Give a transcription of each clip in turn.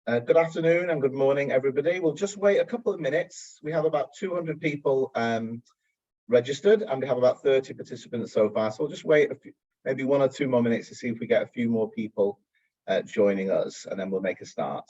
Good afternoon and good morning, everybody. We'll just wait a couple of minutes. We have about 200 people registered, and we have about 30 participants so far. So we'll just wait maybe 1 or 2 more minutes to see if we get a few more people joining us, and then we'll make a start.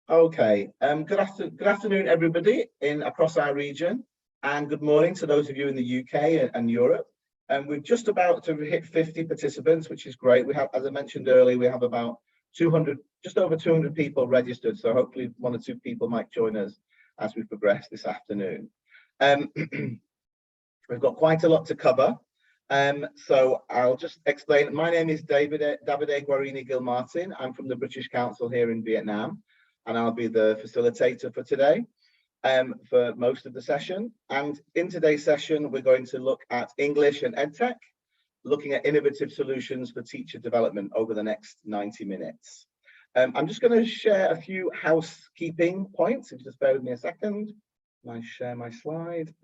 Okay, good afternoon, everybody across our region, and good morning to those of you in the UK and Europe. And we're just about to hit 50 participants, which is great. We have, as I mentioned earlier, we have about 200, just over 200 people registered. So hopefully 1 or 2 people might join us as we progress this afternoon. We've got quite a lot to cover. So I'll just explain. My name is Davide Guarini Gilmartin. I'm from the British Council here in Vietnam, and I'll be the facilitator for today for most of the session. And in today's session, we're going to look at English and EdTech, looking at innovative solutions for teacher development over the next 90 minutes. I'm just going to share a few housekeeping points. If you just bear with me a second, I share my slide.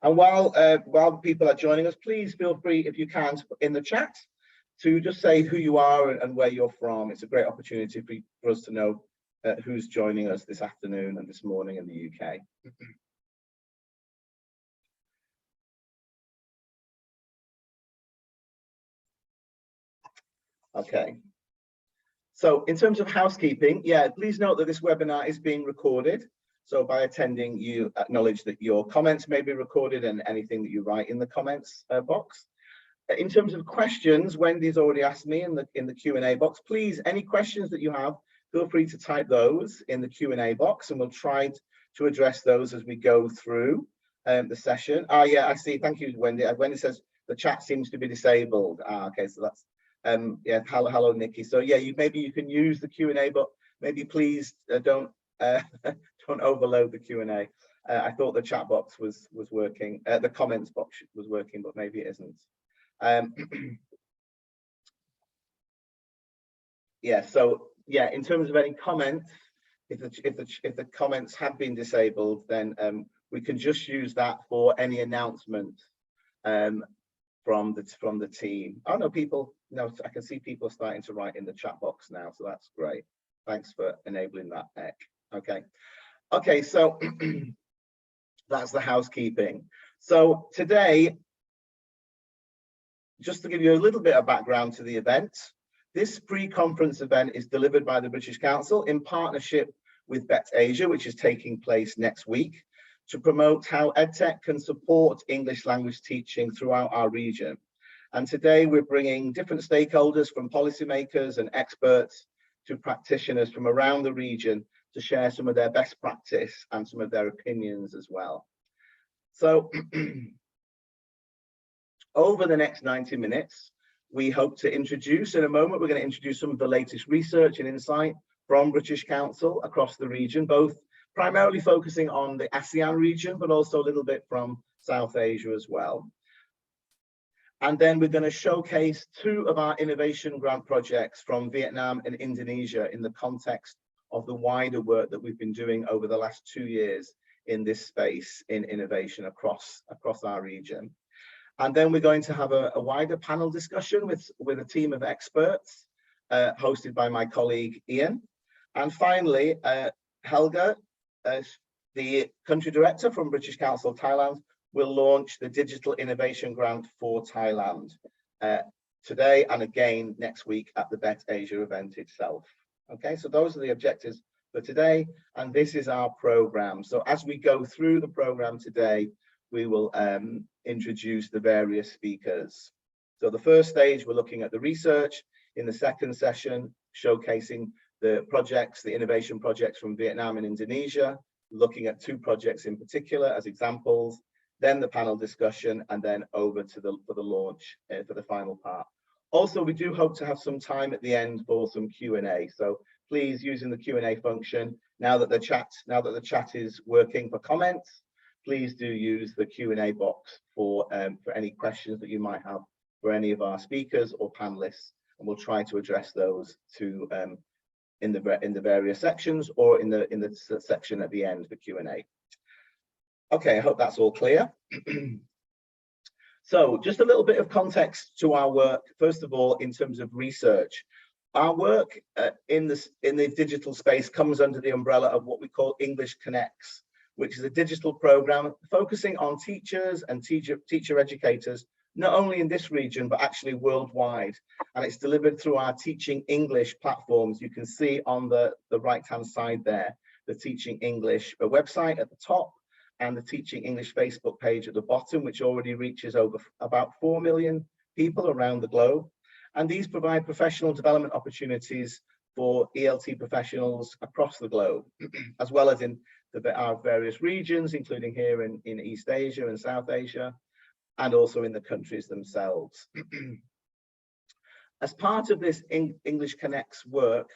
And while people are joining us, please feel free, if you can, to put in the chat to just say who you are and where you're from. It's a great opportunity for us to know who's joining us this afternoon and this morning in the UK. Okay. So in terms of housekeeping, yeah, please note that this webinar is being recorded. So by attending, you acknowledge that your comments may be recorded and anything that you write in the comments box. In terms of questions, Wendy's already asked me in the Q&A box. Please, any questions that you have, feel free to type those in the Q&A box, and we'll try to address those as we go through the session. Yeah, I see. Thank you, Wendy. Wendy says the chat seems to be disabled. Okay, so that's yeah. Hello, Nikki. So yeah, maybe you can use the Q&A, but maybe please don't don't overload the Q&A. I thought the chat box was working. The comments box was working, but maybe it isn't. Yeah, so yeah, in terms of any comments, if the comments have been disabled, then we can just use that for any announcement from the team. Oh no, I can see people starting to write in the chat box now, so that's great. Thanks for enabling that, Nick. Okay, so that's the housekeeping. So today, just to give you a little bit of background to the event, this pre-conference event is delivered by the British Council in partnership with Bett Asia, which is taking place next week. to promote how EdTech can support English language teaching throughout our region. And today we're bringing different stakeholders, from policymakers and experts to practitioners from around the region, to share some of their best practice and some of their opinions as well. So over the next 90 minutes, we hope to introduce, in a moment, we're going to introduce some of the latest research and insight from British Council across the region, both primarily focusing on the ASEAN region, but also a little bit from South Asia as well. And then we're going to showcase 2 of our innovation grant projects from Vietnam and Indonesia in the context of the wider work that we've been doing over the last 2 years in this space in innovation across our region. And then we're going to have a wider panel discussion with a team of experts hosted by my colleague Ian. And finally, Helga, the country director from British Council Thailand, will launch the Digital Innovation Grant for Thailand today and again next week at the Bett Asia event itself. Okay, so those are the objectives for today, and this is our program. So as we go through the program today, we will introduce the various speakers. So the first stage, we're looking at the research. In the second session, showcasing the projects, the innovation projects from Vietnam and Indonesia, looking at 2 projects in particular as examples, then the panel discussion, and then over to for the launch for the final part. Also, we do hope to have some time at the end for some Q&A. So please, using the Q&A function, now that the chat is working for comments, please do use the Q&A box for any questions that you might have for any of our speakers or panelists, and we'll try to address those in the various sections or in the section at the end for Q&A. Okay, I hope that's all clear. So just a little bit of context to our work. First of all, in terms of research, our work in the digital space comes under the umbrella of what we call English Connects, which is a digital program focusing on teachers and teacher educators, not only in this region, but actually worldwide. And it's delivered through our Teaching English platforms. You can see on the right-hand side there, the Teaching English website at the top, and the Teaching English Facebook page at the bottom, which already reaches about 4 million people around the globe. And these provide professional development opportunities for ELT professionals across the globe, as well as in our various regions, including here in East Asia and South Asia, and also in the countries themselves. As part of this English Connects work,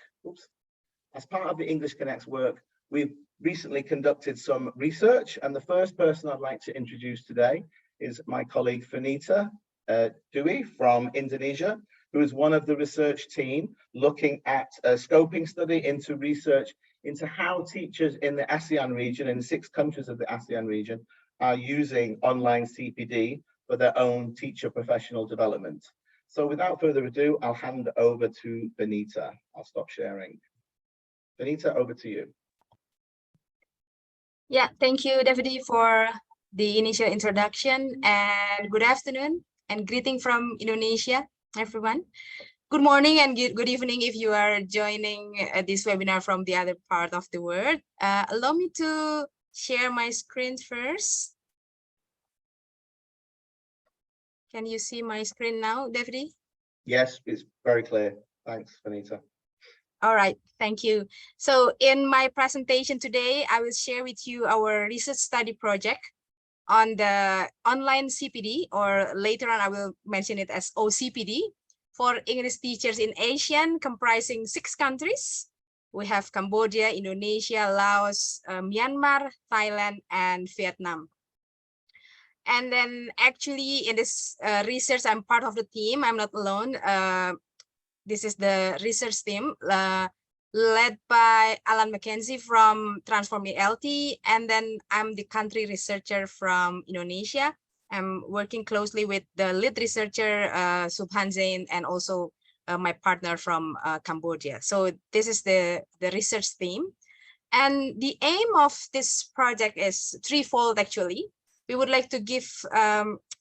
we've recently conducted some research, and the first person I'd like to introduce today is my colleague Vanita Dwi from Indonesia, who is one of the research team looking at a scoping study into research into how teachers in the ASEAN region, in 6 countries of the ASEAN region, are using online CPD for their own teacher professional development. So without further ado, I'll hand over to Vanita. I'll stop sharing. Vanita, over to you. Yeah, thank you, David, for the initial introduction, and good afternoon and greeting from Indonesia, everyone. Good morning and good evening if you are joining this webinar from the other part of the world. Allow me to share my screen first. Can you see my screen now, David? Yes, it's very clear. Thanks, Vanita. All right, thank you. So in my presentation today, I will share with you our research study project on the online CPD, or later on I will mention it as OCPD, for English teachers in ASEAN, comprising 6 countries. We have Cambodia, Indonesia, Laos, Myanmar, Thailand, and Vietnam. And then actually in this research, I'm part of the team. I'm not alone. This is the research team led by Alan McKenzie from Transform ELT, and then I'm the country researcher from Indonesia. I'm working closely with the lead researcher, Subhan Zain, and also my partner from Cambodia. So this is the research team. And the aim of this project is threefold, actually. We would like to give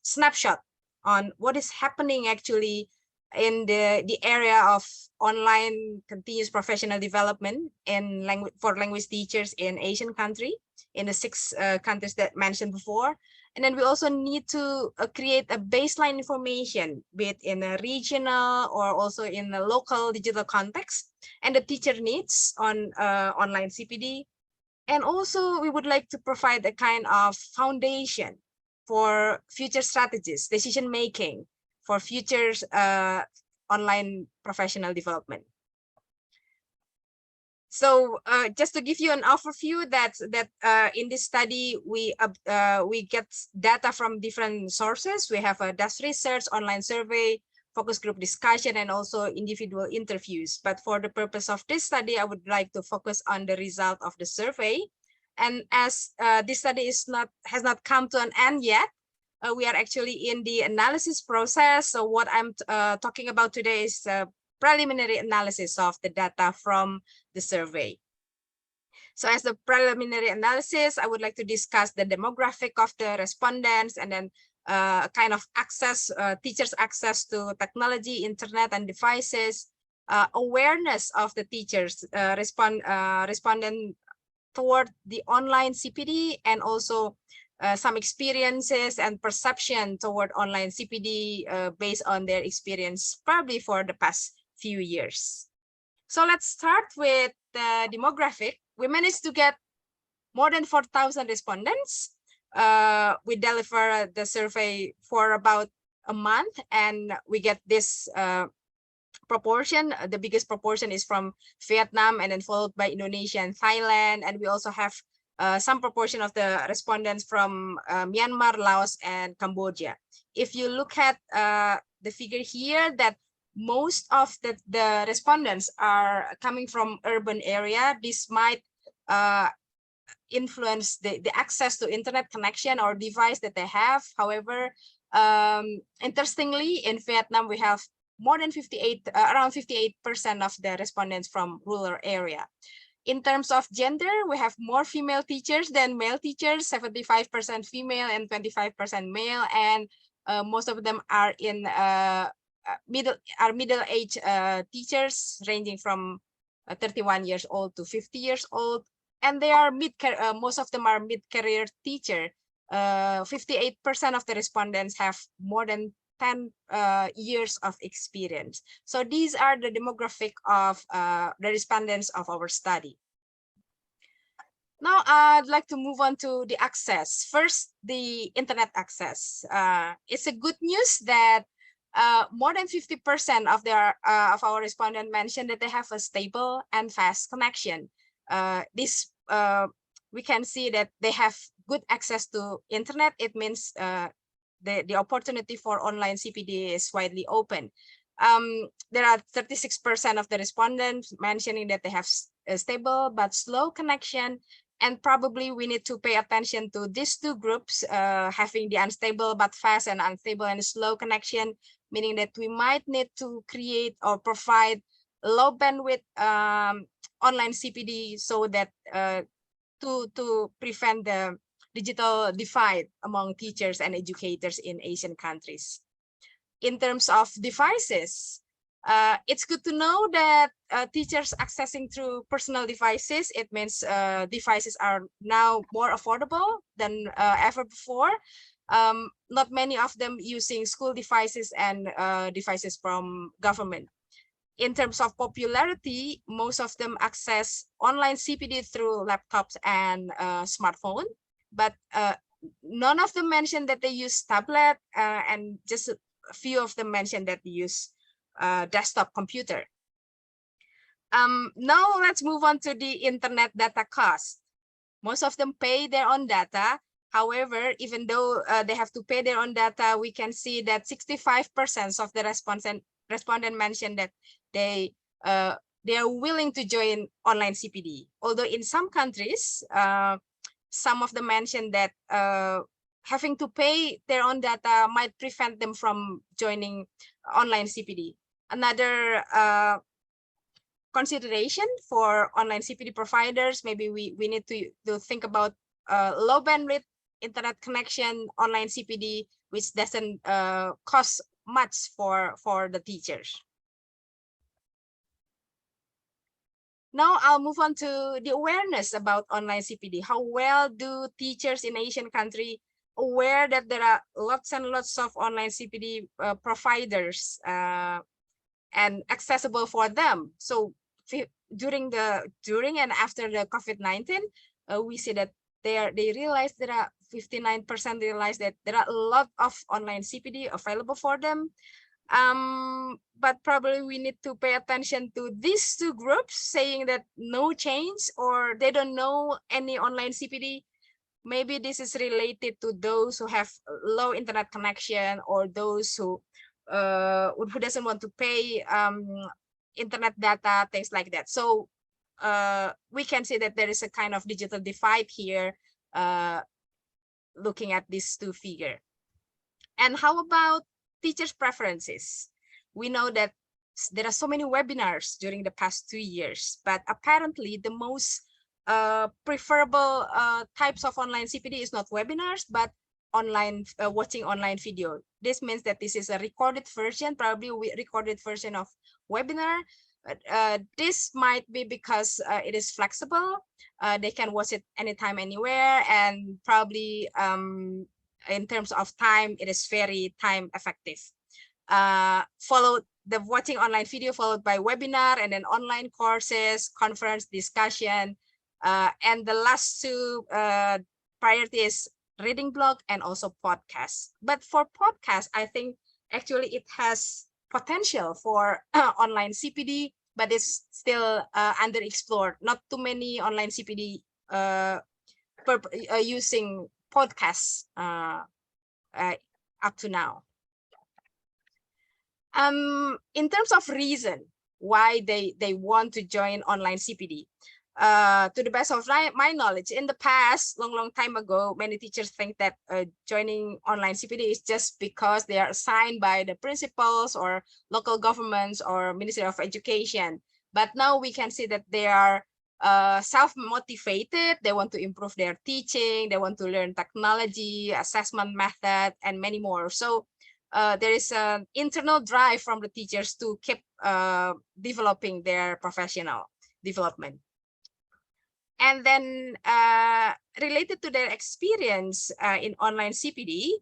snapshot on what is happening actually in the area of online continuous professional development in for language teachers in Asian country, in the 6 countries that mentioned before. And then we also need to create a baseline information, be it in a regional or also in a local digital context, and the teacher needs on online CPD. And also we would like to provide a kind of foundation for future strategies, decision making for future online professional development. So just to give you an overview, that in this study we get data from different sources. We have a desk research, online survey, focus group discussion, and also individual interviews. But for the purpose of this study, I would like to focus on the result of the survey. And as this study has not come to an end yet, we are actually in the analysis process. So what I'm talking about today is preliminary analysis of the data from the survey. So as the preliminary analysis, I would like to discuss the demographic of the respondents, and then kind of access, teachers' access to technology, internet, and devices, awareness of the teachers, respondent toward the online CPD, and also some experiences and perception toward online CPD based on their experience probably for the past few years. So let's start with the demographic. We managed to get more than 4,000 respondents. We deliver the survey for about a month, and we get this proportion. The biggest proportion is from Vietnam, and then followed by Indonesia and Thailand. And we also have some proportion of the respondents from Myanmar, Laos, and Cambodia. If you look at the figure here, that most of the respondents are coming from urban area, this might influence the access to internet connection or device that they have. However, interestingly, in Vietnam, we have more than around 58% of the respondents from rural area. In terms of gender, we have more female teachers than male teachers, 75% female and 25% male, and most of them are in middle-aged teachers, ranging from 31 years old to 50 years old, and they are most of them are mid-career teacher. 58% of the respondents have more than 10 years of experience. So these are the demographic of the respondents of our study. Now I'd like to move on to the access. First, the internet access. It's a good news that more than 50% of our respondents mentioned that they have a stable and fast connection. We can see that they have good access to internet. It means the opportunity for online CPD is widely open. There are 36% of the respondents mentioning that they have a stable but slow connection, and probably we need to pay attention to these two groups, having the unstable but fast and unstable and slow connection, meaning that we might need to create or provide low bandwidth online CPD so that to prevent the digital divide among teachers and educators in Asian countries. In terms of devices, it's good to know that teachers accessing through personal devices, it means devices are now more affordable than ever before. Not many of them using school devices and devices from government. In terms of popularity, most of them access online CPD through laptops and smartphone, but none of them mentioned that they use tablet, and just a few of them mentioned that they use desktop computer. Now let's move on to the internet data cost. Most of them pay their own data. However, even though they have to pay their own data, we can see that 65% of the respondent mentioned that they are willing to join online CPD. Although in some countries, some of them mentioned that having to pay their own data might prevent them from joining online CPD. Another consideration for online CPD providers, maybe we need to think about low bandwidth internet connection online CPD, which doesn't cost much for the teachers. Now I'll move on to the awareness about online CPD. How well do teachers in Asian country aware that there are lots and lots of online CPD providers and accessible for them? So during and after the COVID-19, we see that they realize there are 59% realize that there are a lot of online CPD available for them. But probably we need to pay attention to these two groups saying that no change or they don't know any online CPD. Maybe this is related to those who have low internet connection or those who doesn't want to pay internet data, things like that. So we can see that there is a kind of digital divide here, looking at these two figures. And how about teachers' preferences? We know that there are so many webinars during the past 2 years, but apparently the most preferable types of online CPD is not webinars, but online watching online video. This means that this is a recorded version, probably a recorded version of webinar. This might be because it is flexible. They can watch it anytime, anywhere, and probably in terms of time, it is very time effective. Followed the watching online video followed by webinar and then online courses, conference, discussion, and the last two priority is reading blog and also podcast. But for podcast, I think actually it has potential for online CPD, but it's still underexplored. Not too many online CPD using podcasts up to now. In terms of reason why they want to join online CPD, to the best of my knowledge, in the past, long time ago, many teachers think that joining online CPD is just because they are assigned by the principals or local governments or Ministry of Education. But now we can see that they are self-motivated. They want to improve their teaching. They want to learn technology, assessment method, and many more. So there is an internal drive from the teachers to keep developing their professional development. And then related to their experience in online CPD,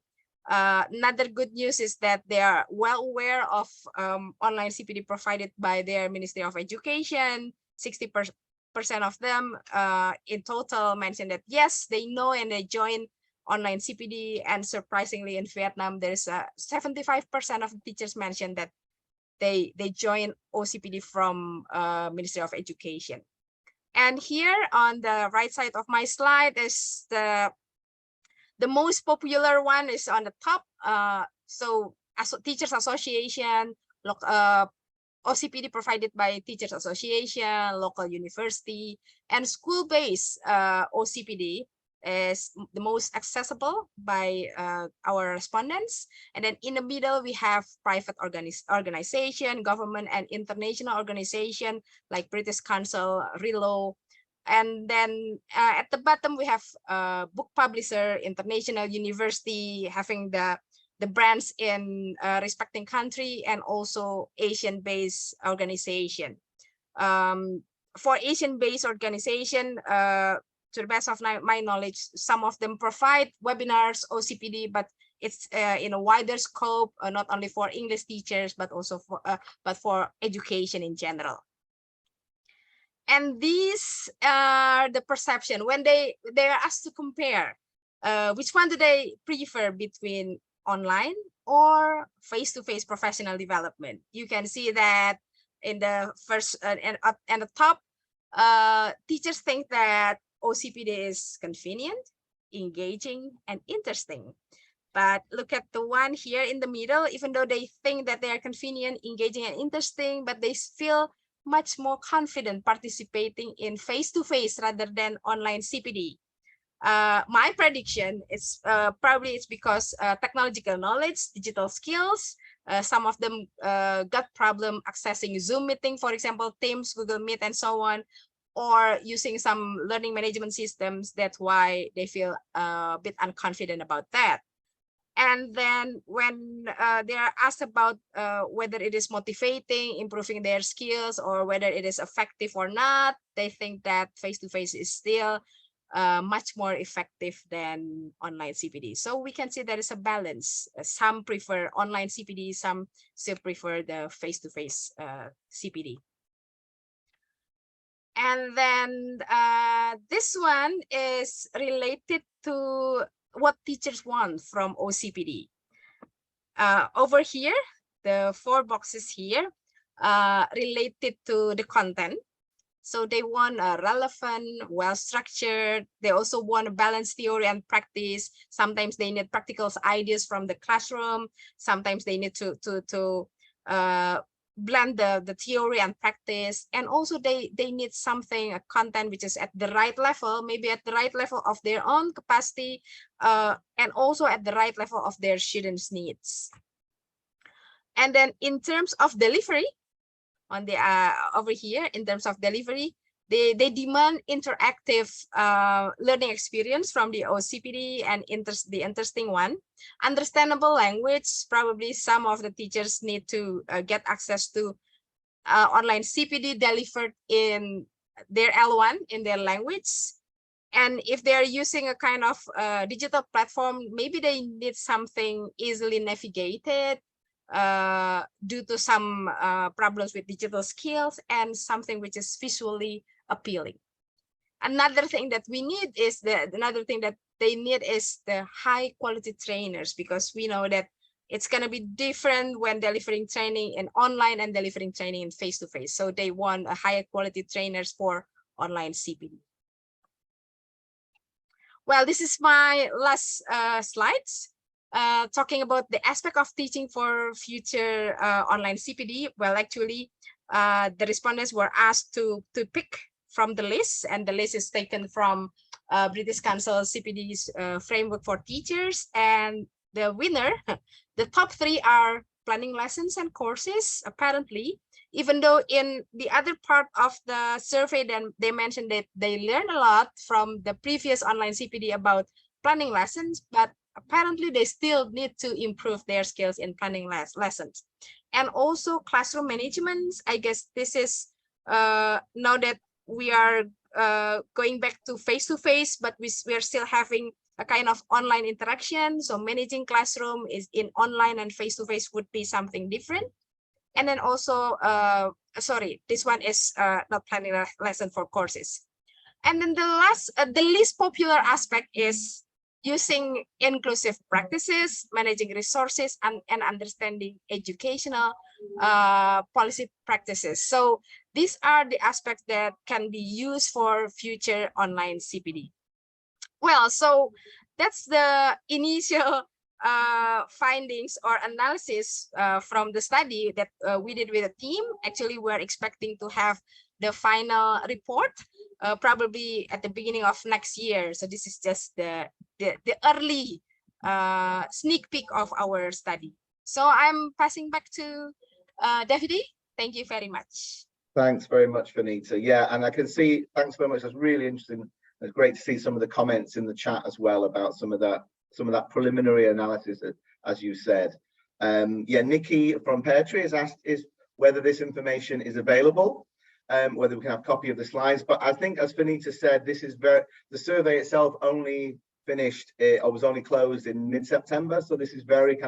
another good news is that they are well aware of online CPD provided by their Ministry of Education. 60% of them in total mentioned that yes, they know and they join online CPD. And surprisingly, in Vietnam, there's 75% of the teachers mentioned that they join OCPD from Ministry of Education. And here on the right side of my slide is the most popular one is on the top. So as Teachers Association, OCPD provided by Teachers Association, local university, and school-based OCPD is the most accessible by our respondents. And then in the middle, we have private organization, government and international organization like British Council, RILO. And then at the bottom, we have book publisher, international university, having the brands in respecting country, and also Asian-based organization. For Asian-based organization, to the best of my knowledge, some of them provide webinars, OCPD, but it's in a wider scope, not only for English teachers, but also for education in general. And these are the perception when they are asked to compare which one do they prefer between online or face-to-face professional development. You can see that in the first and the top, teachers think that OCPD is convenient, engaging, and interesting. But look at the one here in the middle, even though they think that they are convenient, engaging, and interesting, but they feel much more confident participating in face-to-face rather than online CPD. My prediction is probably it's because technological knowledge, digital skills, some of them got problem accessing Zoom meeting, for example, Teams, Google Meet, and so on, or using some learning management systems. That's why they feel a bit unconfident about that. And then when they are asked about whether it is motivating, improving their skills, or whether it is effective or not, they think that face-to-face is still much more effective than online CPD. So we can see there is a balance. Some prefer online CPD, some still prefer the face-to-face CPD. And then this one is related to what teachers want from OCPD. Over here, the 4 boxes here related to the content. So they want a relevant, well-structured. They also want a balanced theory and practice. Sometimes they need practical ideas from the classroom. Sometimes they need to blend the theory and practice. And also they need something, a content which is at the right level, maybe at the right level of their own capacity, and also at the right level of their students' needs. And then in terms of delivery, on the over here, in terms of delivery, they demand interactive learning experience from the OCPD, and the interesting one, understandable language. Probably some of the teachers need to get access to online CPD delivered in their L1, in their language. And if they're using a kind of digital platform, maybe they need something easily navigated, due to some problems with digital skills, and something which is visually appealing. Another thing that we need is another thing that they need is the high quality trainers, because we know that it's going to be different when delivering training in online and delivering training in face-to-face. So they want a higher quality trainers for online CPD. Well, this is my last slides. Talking about the aspect of teaching for future online CPD. Well, actually, the respondents were asked to pick from the list, and the list is taken from British Council CPD's framework for teachers. And the winner, the top 3 are planning lessons and courses, apparently, even though in the other part of the survey, then they mentioned that they learned a lot from the previous online CPD about planning lessons, but apparently they still need to improve their skills in planning lessons. And also classroom management. I guess this is now that we are going back to face-to-face, but we are still having a kind of online interaction. So managing classroom is in online and face-to-face would be something different. And then also, sorry, this one is not planning a lesson for courses. And then the least popular aspect is using inclusive practices, managing resources, and understanding educational policy practices. So these are the aspects that can be used for future online CPD. Well, so that's the initial findings or analysis from the study that we did with a team. Actually, we're expecting to have the final report probably at the beginning of next year. So this is just the early sneak peek of our study. So I'm passing back to Davide. Thank you very much. Thanks very much, Vanita. Yeah, and I can see, thanks very much. That's really interesting. It's great to see some of the comments in the chat as well about some of that preliminary analysis, as you said. Yeah, Nikki from Pear Tree has asked whether this information is available, whether we can have a copy of the slides. But I think, as Vanita said, this is the survey itself only finished or was only closed in mid-September. So this is very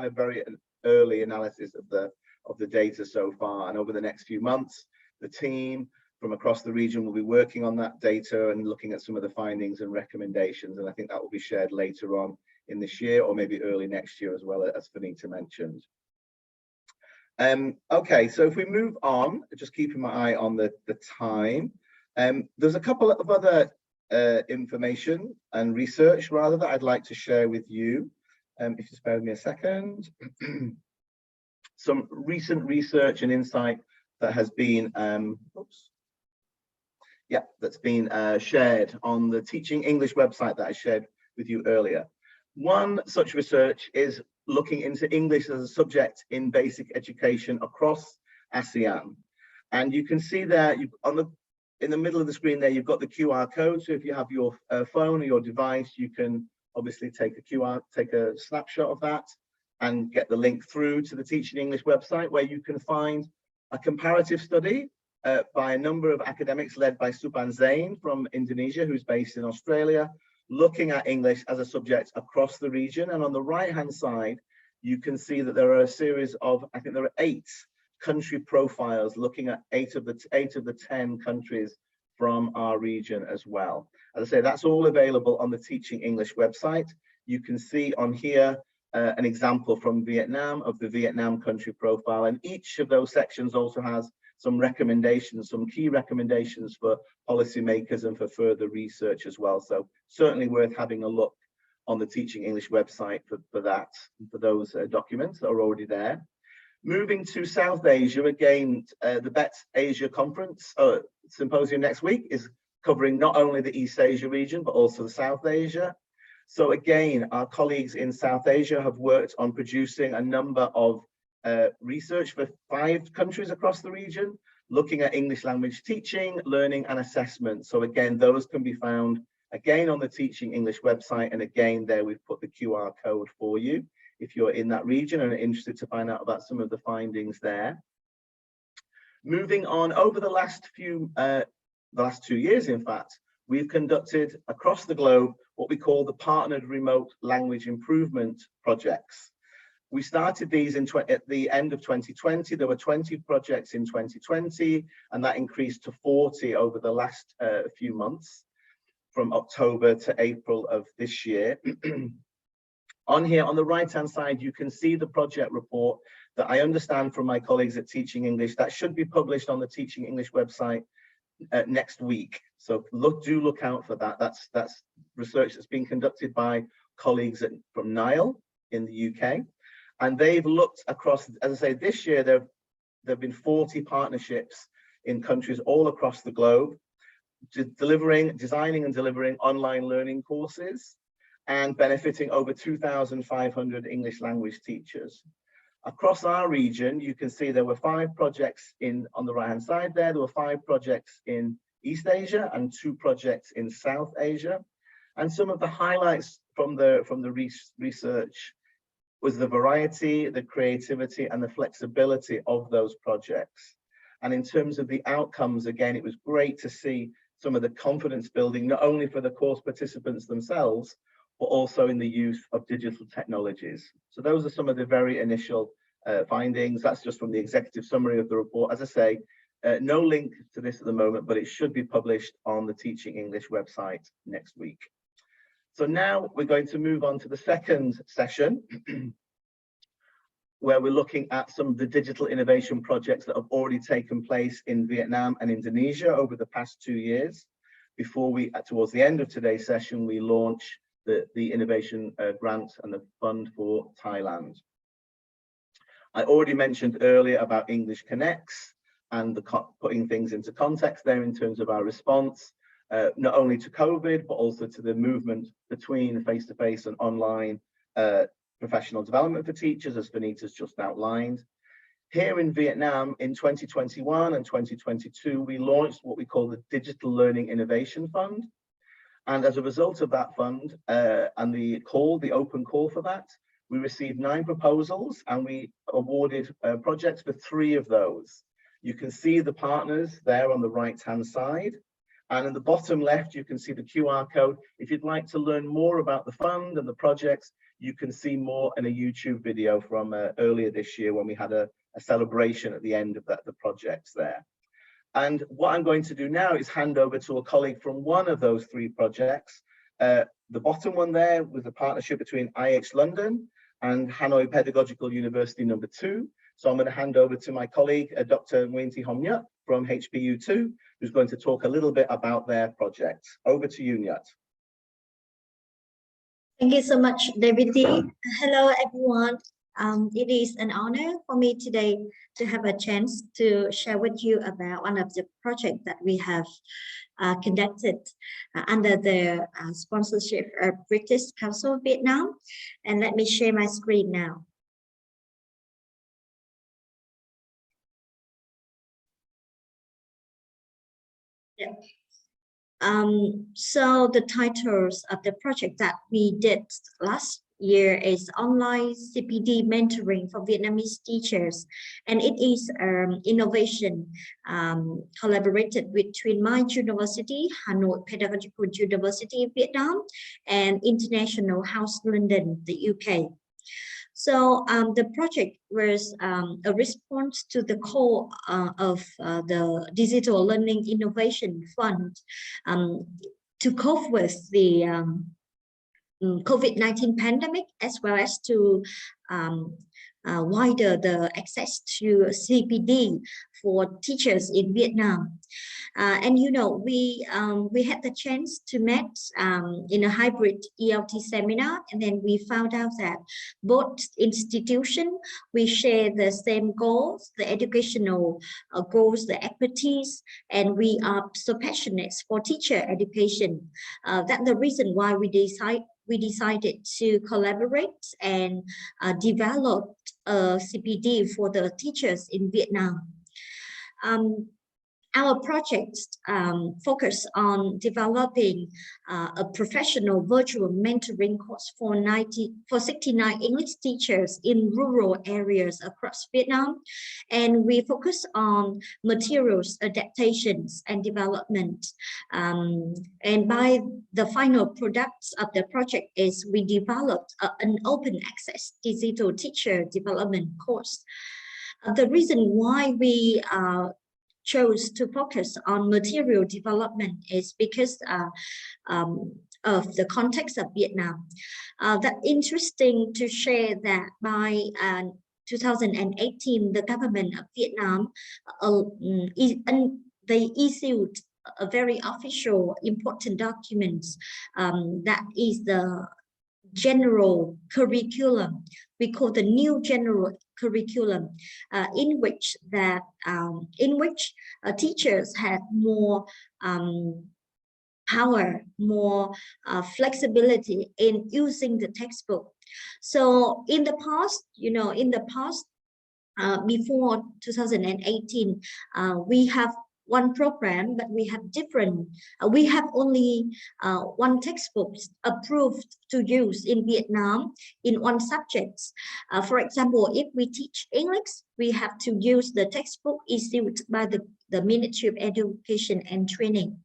early analysis of the data so far. And over the next few months, the team from across the region will be working on that data and looking at some of the findings and recommendations. And I think that will be shared later on in this year, or maybe early next year as well, as Vanita mentioned. Okay, so if we move on, just keeping my eye on the time, there's a couple of other information and research rather that I'd like to share with you. If you spare with me a second. Some recent research and insight that has been that's been shared on the Teaching English website that I shared with you earlier. One such research is looking into English as a subject in basic education across ASEAN. And you can see there in the middle of the screen there, you've got the QR code. So if you have your phone or your device, you can obviously take a snapshot of that and get the link through to the Teaching English website, where you can find a comparative study by a number of academics led by Supan Zain from Indonesia, who's based in Australia, looking at English as a subject across the region. And on the right-hand side, you can see that there are a series of, I think there are 8 country profiles looking at 8 of the 10 countries from our region as well. As I say, that's all available on the Teaching English website. You can see on here an example from Vietnam of the Vietnam country profile, and each of those sections also has some recommendations, some key recommendations for policymakers and for further research as well. So certainly worth having a look on the Teaching English website for that, for those documents that are already there. Moving to South Asia, again, the Bett Asia Conference Symposium next week is covering not only the East Asia region, but also the South Asia. So again, our colleagues in South Asia have worked on producing a number of research for 5 countries across the region, looking at English language teaching, learning and assessment. So again, those can be found again on the Teaching English website. And again, there we've put the QR code for you if you're in that region and are interested to find out about some of the findings there. Moving on, over the last 2 years, in fact, we've conducted across the globe what we call the Partnered Remote Language Improvement Projects. We started these at the end of 2020. There were 20 projects in 2020, and that increased to 40 over the last few months, from October to April of this year. On here, on the right-hand side, you can see the project report that I understand from my colleagues at Teaching English that should be published on the Teaching English website next week. So do look out for that. That's research that's been conducted by colleagues from NILE in the UK. And they've looked across, as I say, this year, there have been 40 partnerships in countries all across the globe, designing and delivering online learning courses and benefiting over 2,500 English language teachers. Across our region, you can see there were 5 projects on the right-hand side there. There were 5 projects in East Asia and 2 projects in South Asia. And some of the highlights from the research was the variety, the creativity, and the flexibility of those projects. And in terms of the outcomes, again, it was great to see some of the confidence building, not only for the course participants themselves, but also in the use of digital technologies. So those are some of the very initial findings. That's just from the executive summary of the report. As I say, no link to this at the moment, but it should be published on the Teaching English website next week. So now we're going to move on to the second session, where we're looking at some of the digital innovation projects that have already taken place in Vietnam and Indonesia over the past 2 years, before we, towards the end of today's session, we launch the innovation grant and the fund for Thailand. I already mentioned earlier about English Connects and putting things into context there in terms of our response, not only to COVID, but also to the movement between face-to-face and online professional development for teachers, as Vanita's just outlined. Here in Vietnam in 2021 and 2022, we launched what we call the Digital Learning Innovation Fund. And as a result of that fund and the open call for that, we received 9 proposals and we awarded projects for 3 of those. You can see the partners there on the right-hand side. And in the bottom left, you can see the QR code. If you'd like to learn more about the fund and the projects, you can see more in a YouTube video from earlier this year when we had a celebration at the end of the projects there. And what I'm going to do now is hand over to a colleague from one of those 3 projects. The bottom one there was a partnership between IH London and Hanoi Pedagogical University number 2. So I'm going to hand over to my colleague, Dr. Nguyen Thi Hom Nyut from HPU2, who's going to talk a little bit about their project. Over to you, Nyut. Thank you so much, David D. Hello, everyone. It is an honor for me today to have a chance to share with you about one of the projects that we have conducted under the sponsorship of British Council of Vietnam. And let me share my screen now. Yeah. So the titles of the project that we did last year is Online CPD Mentoring for Vietnamese Teachers, and it is innovation collaborated between my university, Hanoi Pedagogical University of Vietnam, and International House London, the UK. So the project was a response to the call of the Digital Learning Innovation Fund to cope with the COVID-19 pandemic, as well as to wider the access to CPD for teachers in Vietnam. And you know, we had the chance to meet in a hybrid ELT seminar, and then we found out that both institutions, we share the same goals, the educational goals, the expertise, and we are so passionate for teacher education. That's the reason why we decided to collaborate and develop a CPD for the teachers in Vietnam. Our project focus on developing a professional virtual mentoring course for 69 English teachers in rural areas across Vietnam. And we focus on materials adaptations and development. And by the final products of the project is we developed an open access digital teacher development course. The reason why we chose to focus on material development is because of the context of Vietnam. That's interesting to share that by 2018, the government of Vietnam, they issued a very official important document that is the general curriculum. We call the new general curriculum, in which teachers had more power, more flexibility in using the textbook. So in the past, before 2018, we have one program, but we have different, we have only one textbook approved to use in Vietnam in one subject. For example, if we teach English, we have to use the textbook issued by the Ministry of Education and Training.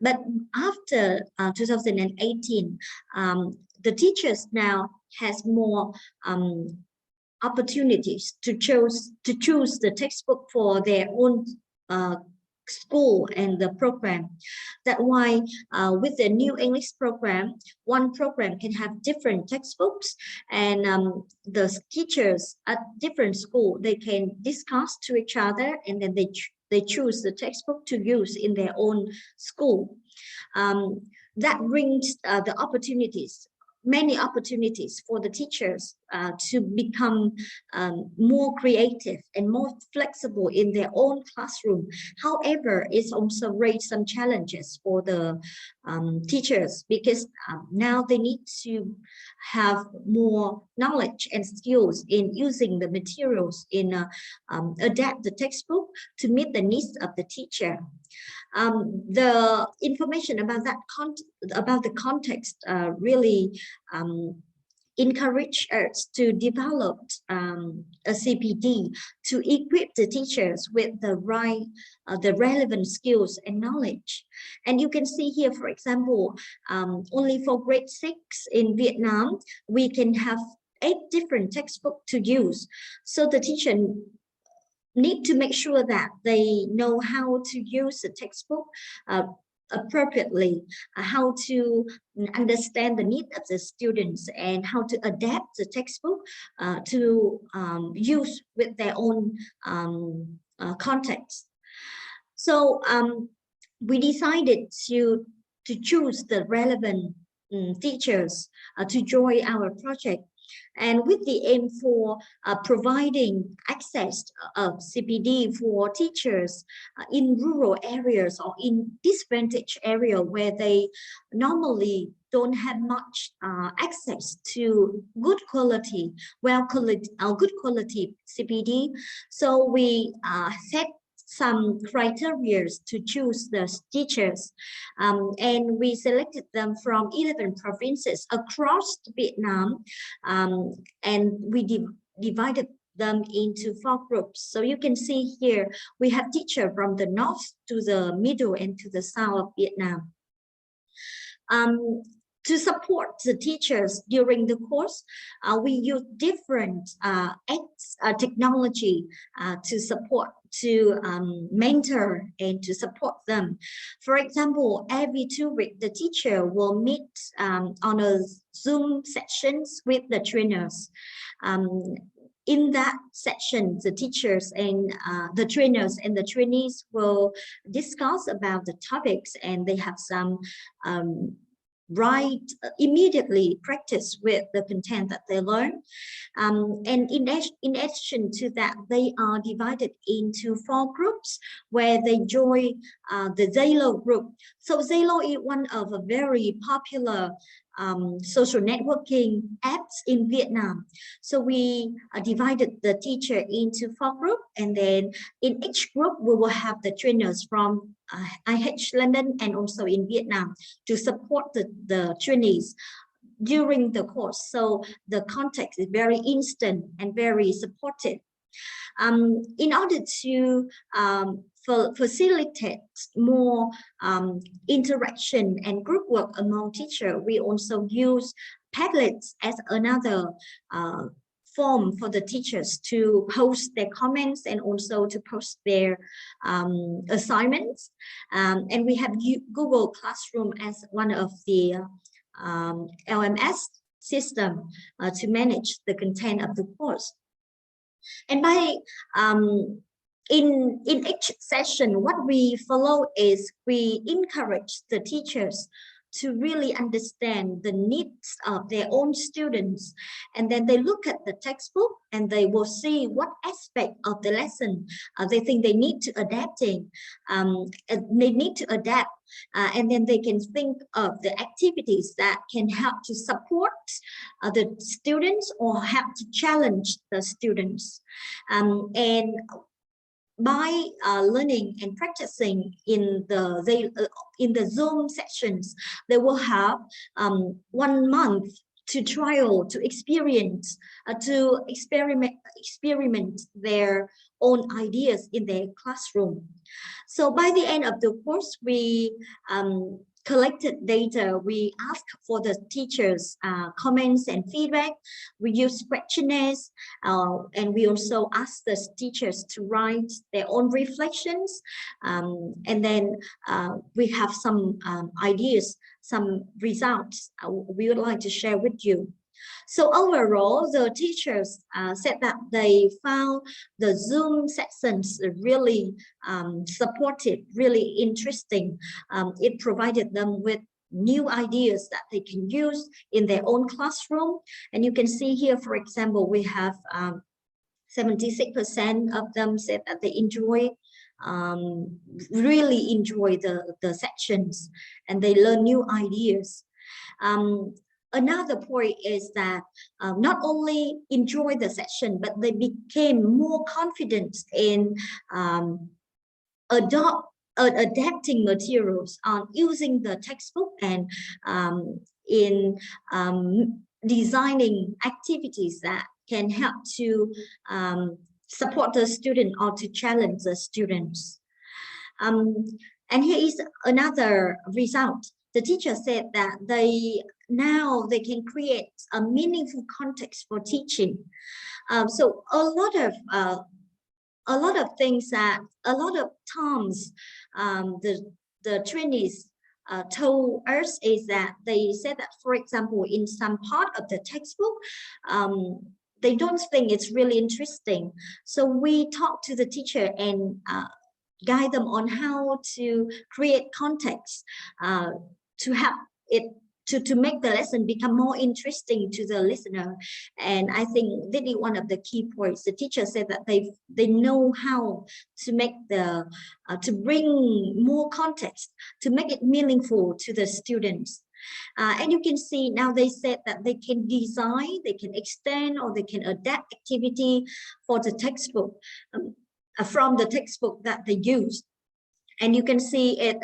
But after 2018, the teachers now has more opportunities to choose the textbook for their own school and the program. That's why with the new English program, one program can have different textbooks, and the teachers at different school, they can discuss to each other, and then they choose the textbook to use in their own school. That brings the opportunities, many opportunities for the teachers to become more creative and more flexible in their own classroom. However, it's also raised some challenges for the teachers, because now they need to have more knowledge and skills in using the materials, in adapt the textbook to meet the needs of the teacher. The information about that about the context really encourage us to develop a CPD to equip the teachers with the right, the relevant skills and knowledge. And you can see here, for example, only for grade 6 in Vietnam, we can have 8 different textbooks to use. So the teacher need to make sure that they know how to use the textbook appropriately, how to understand the needs of the students, and how to adapt the textbook to use with their own context. So we decided to choose the relevant teachers to join our project, and with the aim for providing access of CPD for teachers in rural areas or in disadvantaged area where they normally don't have much access to good quality CPD. So we some criteria to choose the teachers, and we selected them from 11 provinces across Vietnam, and we divided them into 4 groups. So you can see here we have teachers from the north to the middle and to the south of Vietnam. To support the teachers during the course, we use different technology to support, to mentor and to support them. For example, every 2 weeks, the teacher will meet on a Zoom sessions with the trainers. In that section, the teachers and the trainers and the trainees will discuss about the topics, and they have some immediately practice with the content that they learn. And in addition to that, they are divided into 4 groups where they join the Zalo group. So Zalo is one of a very popular social networking apps in Vietnam. So we divided the teacher into 4 groups, and then in each group we will have the trainers from IH London and also in Vietnam to support the trainees during the course. So the context is very instant and very supportive. In order to facilitate more interaction and group work among teachers, we also use Padlets as another form for the teachers to post their comments and also to post their assignments. And we have Google Classroom as one of the LMS system to manage the content of the course. And by in each session, what we follow is we encourage the teachers to really understand the needs of their own students, and then they look at the textbook and they will see what aspect of the lesson they think they need to adapting. They need to adapt, and then they can think of the activities that can help to support the students or help to challenge the students. And by learning and practicing in the Zoom sessions, they will have 1 month to trial, to experience, to experiment their own ideas in their classroom. So by the end of the course, we collected data. We asked for the teachers' comments and feedback. We used questionnaires, and we also asked the teachers to write their own reflections. And then we have some ideas, some results we would like to share with you. So overall, the teachers said that they found the Zoom sessions really supportive, really interesting. It provided them with new ideas that they can use in their own classroom. And you can see here, for example, we have 76% of them said that they enjoy really enjoy the sections, and they learn new ideas. Another point is that not only enjoy the session, but they became more confident in adapting materials, on using the textbook, and in designing activities that can help to support the student or to challenge the students. And here is another result. The teacher said that now they can create a meaningful context for teaching. So a lot of things that a lot of times the trainees told us is that they said that, for example, in some part of the textbook, they don't think it's really interesting. So we talk to the teacher and guide them on how to create context to help it to make the lesson become more interesting to the listener. And I think that is one of the key points. The teacher said that they know how to make to bring more context, to make it meaningful to the students. And you can see now they said that they can design, they can extend, or they can adapt activity for the textbook. from the textbook that they use. And you can see it,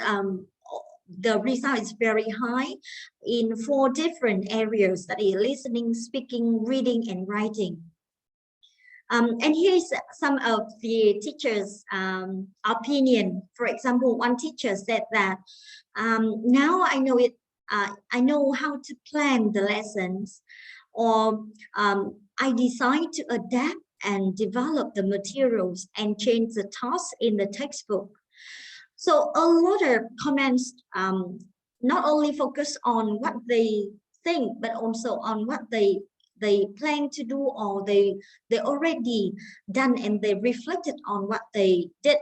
the result is very high in 4 different areas, that is listening, speaking, reading, and writing. And here's some of the teachers' opinion. For example, one teacher said that now I know it. I know how to plan the lessons, or I decide to adapt and develop the materials and change the tasks in the textbook. So a lot of comments not only focus on what they think, but also on what they plan to do, or they already done, and they reflected on what they did.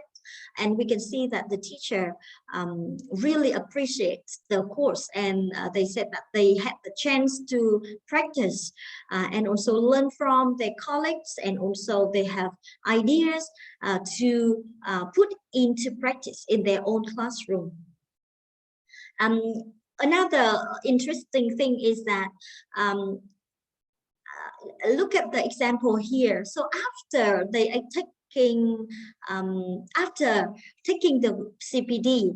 And we can see that the teacher really appreciates the course, and they said that they had the chance to practice and also learn from their colleagues, and also they have ideas to put into practice in their own classroom. Another interesting thing is that look at the example here. So after they after taking the CPD,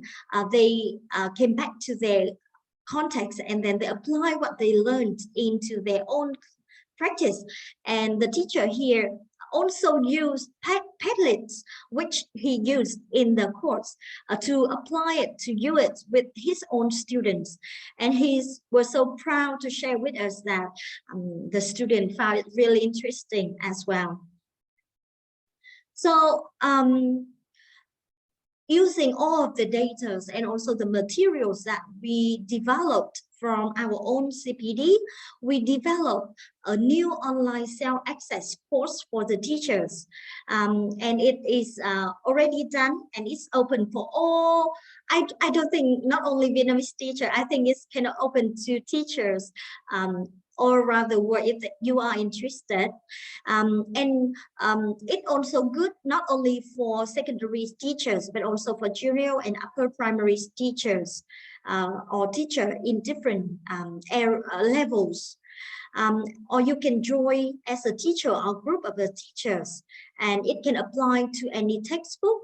they came back to their context, and then they apply what they learned into their own practice. And the teacher here also used Padlets, which he used in the course, to apply it, to use it with his own students. And he was so proud to share with us that the student found it really interesting as well. So using all of the data and also the materials that we developed from our own CPD, we developed a new online self-access course for the teachers. And it is already done, and it's open for all. I don't think not only Vietnamese teacher, I think it's kind of open to teachers or rather world if you are interested. It's also good not only for secondary teachers, but also for junior and upper primary teachers or teacher in different levels. Or you can join as a teacher or group of the teachers, and it can apply to any textbook.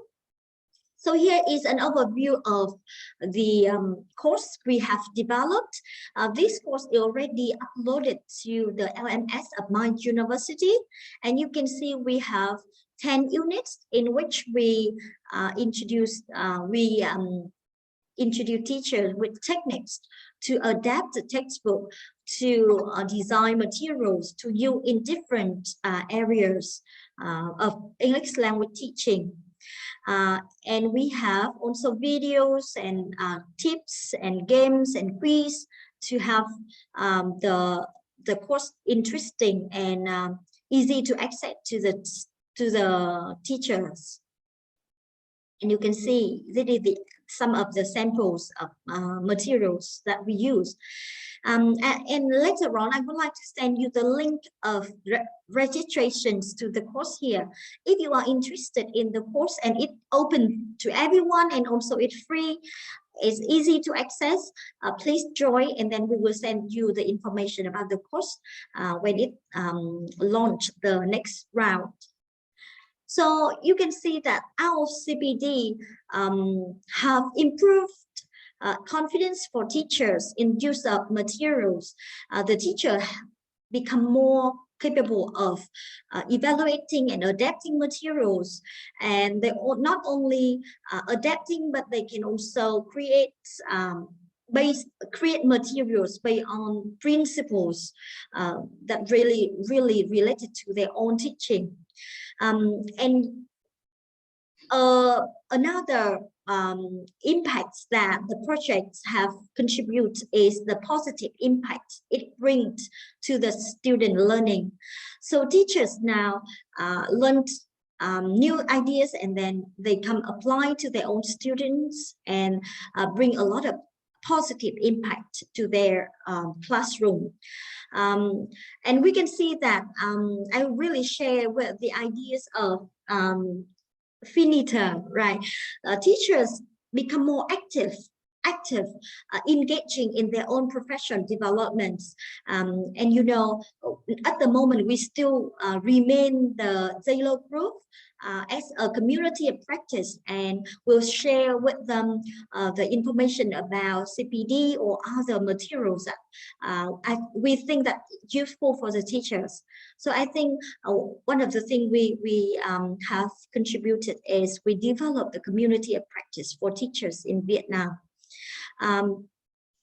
So here is an overview of the course we have developed. This course is already uploaded to the LMS of my university, and you can see we have 10 units in which we introduce teachers with techniques to adapt the textbook, to design materials to use in different areas of English language teaching. And we have also videos and tips and games and quiz to have the course interesting and easy to access to the teachers. And you can see this is some of the samples of materials that we use. And later on, I would like to send you the link of registrations to the course here. If you are interested in the course, and it's open to everyone, and also it's free, it's easy to access, please join, and then we will send you the information about the course when it launch the next round. So you can see that our CPD have improved confidence for teachers in use of materials. The teacher become more capable of evaluating and adapting materials, and they are not only adapting, but they can also create materials based on principles that really related to their own teaching. Another impact that the projects have contributed is the positive impact it brings to the student learning. So teachers now learned new ideas, and then they come apply to their own students and bring a lot of positive impact to their classroom. And we can see that I really share with the ideas of finiter, right? Teachers become more active, engaging in their own professional developments. And you know, at the moment we still remain the zero group, as a community of practice, and we'll share with them the information about CPD or other materials that we think that useful for the teachers. So I think one of the things we have contributed is we developed the community of practice for teachers in Vietnam.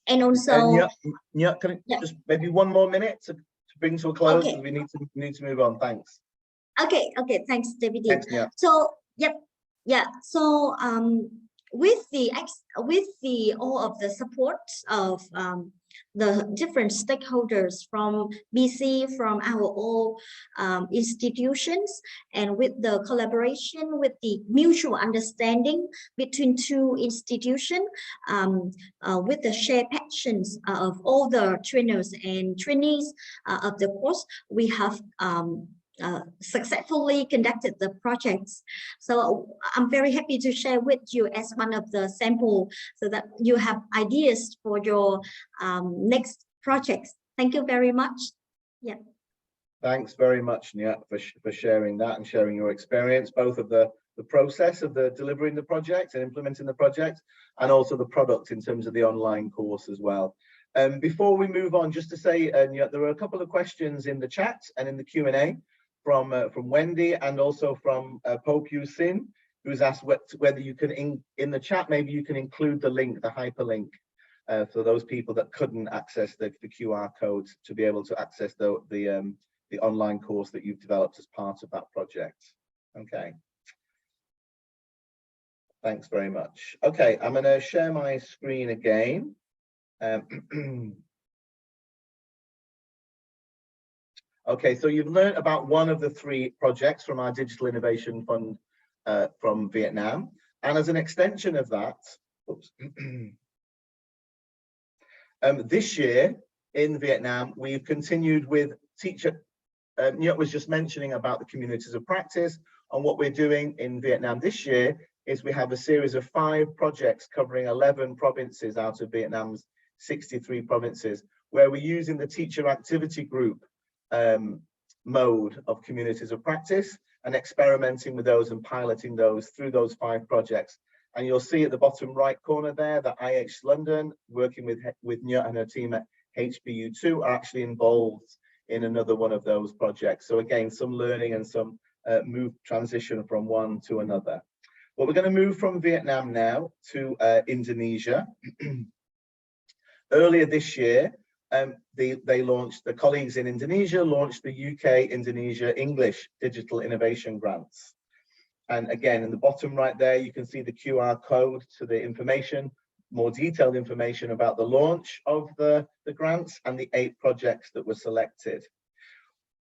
And also, yeah, can I just maybe one more minute to bring to a close, because we need to move on. Thanks. Okay, thanks, David. Thanks, yeah. So so with all of the support of the different stakeholders from BC, from our all institutions, and with the collaboration, with the mutual understanding between two institutions, with the shared passions of all the trainers and trainees of the course, we have successfully conducted the projects. So I'm very happy to share with you as one of the sample, so that you have ideas for your next projects. Thank you very much. Yeah. Thanks very much, Nia, for sharing that and sharing your experience, both of the process of the delivering the project and implementing the project, and also the product in terms of the online course as well. Before we move on, just to say, Nia, there are a couple of questions in the chat and in the Q&A from Wendy, and also from Pope Yu Sin, who's asked whether you can, in the chat, maybe you can include the link, the hyperlink, for those people that couldn't access the QR code, to be able to access the online course that you've developed as part of that project. Okay. Thanks very much. Okay, I'm going to share my screen again. Okay, so you've learned about one of the 3 projects from our Digital Innovation Fund from Vietnam. And as an extension of that, this year in Vietnam, we've continued with teacher, Nhut was just mentioning about the communities of practice, and what we're doing in Vietnam this year is we have a series of 5 projects covering 11 provinces out of Vietnam's 63 provinces, where we're using the teacher activity group mode of communities of practice and experimenting with those and piloting those through those 5 projects. And you'll see at the bottom right corner there that IH London, working with Nhut and her team at HBU2, are actually involved in another one of those projects. So again, some learning and some transition from one to another. Well, we're going to move from Vietnam now to Indonesia. Earlier this year, the colleagues in Indonesia launched the UK-Indonesia English Digital Innovation Grants. And again, in the bottom right there, you can see the QR code to the information, more detailed information about the launch of the grants and the 8 projects that were selected.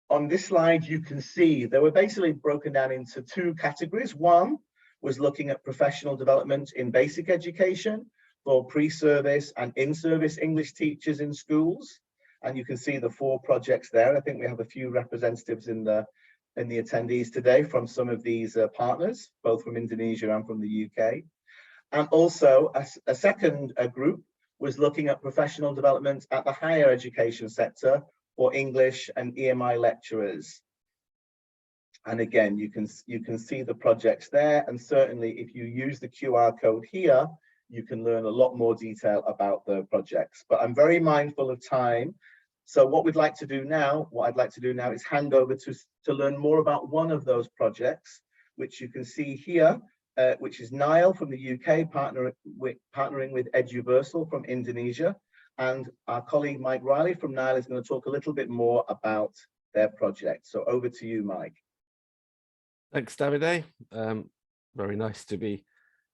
On this slide, you can see they were basically broken down into 2 categories. One was looking at professional development in basic education for pre-service and in-service English teachers in schools. And you can see the 4 projects there. I think we have a few representatives in the attendees today from some of these partners, both from Indonesia and from the UK. And also a second group was looking at professional development at the higher education sector for English and EMI lecturers. And again, you can see the projects there. And certainly if you use the QR code here, you can learn a lot more detail about the projects. But I'm very mindful of time. So what I'd like to do now is hand over to learn more about one of those projects, which you can see here, which is Nile from the UK, partnering with Eduversal from Indonesia. And our colleague Mike Riley from Nile is going to talk a little bit more about their project. So over to you, Mike. Thanks, Davide. Very nice to be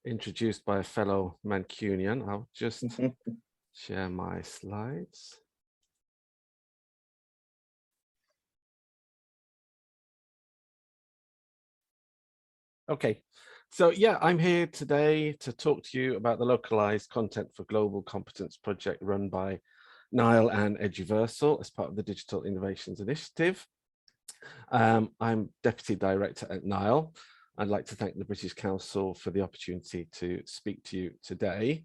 introduced by a fellow Mancunian. I'll just share my slides. Okay, so yeah, I'm here today to talk to you about the localized content for global competence project run by Nile and Eduversal as part of the Digital Innovations Initiative. I'm Deputy Director at Nile. I'd like to thank the British Council for the opportunity to speak to you today.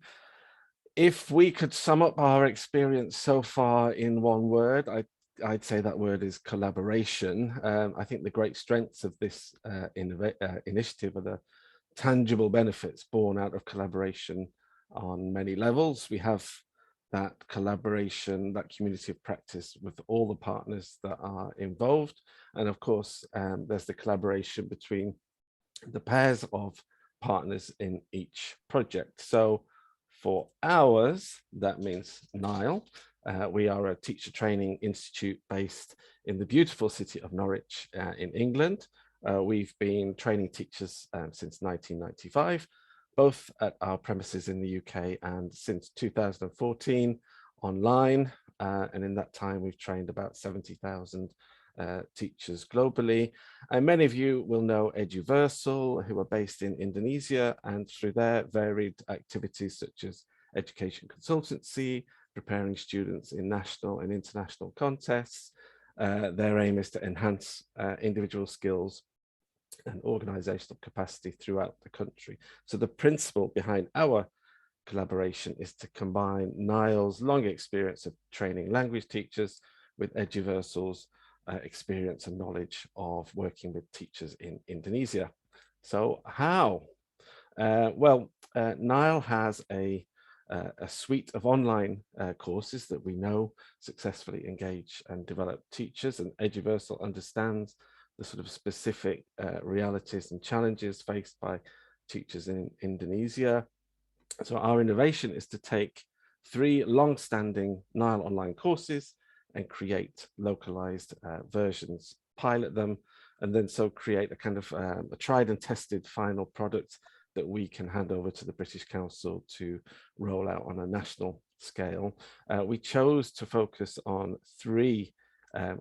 If we could sum up our experience so far in one word, I I'd say that word is collaboration. I think the great strengths of this initiative are the tangible benefits born out of collaboration on many levels. We have that collaboration, that community of practice with all the partners that are involved. And of course, there's the collaboration between the pairs of partners in each project. So for ours, that means Nile. We are a teacher training institute based in the beautiful city of Norwich in England. We've been training teachers since 1995, both at our premises in the UK and since 2014 online. And in that time, we've trained about 70,000 teachers globally. And many of you will know Eduversal, who are based in Indonesia, and through their varied activities such as education consultancy, preparing students in national and international contests. Their aim is to enhance individual skills and organizational capacity throughout the country. So the principle behind our collaboration is to combine Nile's long experience of training language teachers with Eduversal's experience and knowledge of working with teachers in Indonesia. So how? Nile has a suite of online courses that we know successfully engage and develop teachers, and Eduversal understands the sort of specific realities and challenges faced by teachers in Indonesia. So our innovation is to take 3 long-standing Nile online courses and create localized versions, pilot them, and then so create a kind of a tried and tested final product that we can hand over to the British Council to roll out on a national scale. We chose to focus on 3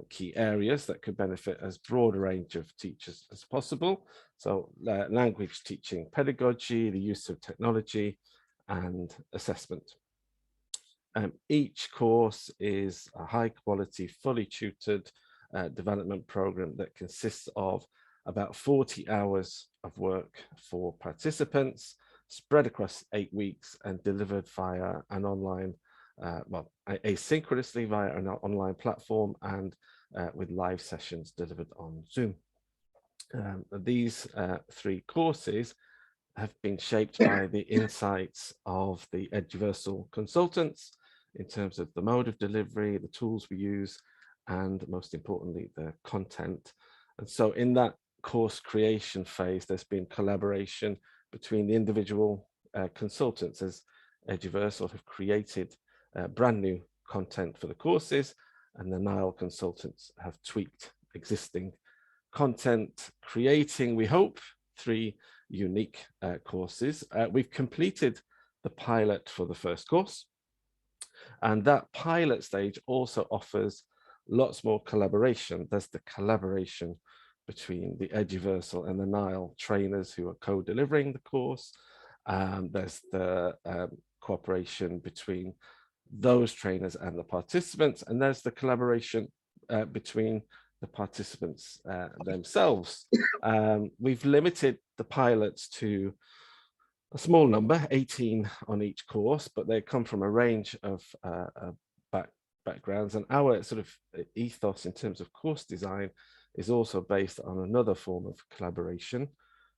key areas that could benefit as broad a range of teachers as possible. So language teaching pedagogy, the use of technology, and assessment. Each course is a high quality, fully tutored development program that consists of about 40 hours of work for participants, spread across 8 weeks and delivered via an online, asynchronously via an online platform and with live sessions delivered on Zoom. These 3 courses have been shaped by the insights of the Eduversal consultants in terms of the mode of delivery, the tools we use, and most importantly, the content. And so in that course creation phase, there's been collaboration between the individual consultants, as Eduversal have created brand new content for the courses, and the Nile consultants have tweaked existing content, creating, we hope, 3 unique courses. We've completed the pilot for the first course, and that pilot stage also offers lots more collaboration. There's the collaboration between the Eduversal and the Nile trainers who are co-delivering the course. There's the cooperation between those trainers and the participants, and there's the collaboration between the participants themselves. We've limited the pilots to a small number, 18 on each course, but they come from a range of backgrounds, and our sort of ethos in terms of course design is also based on another form of collaboration,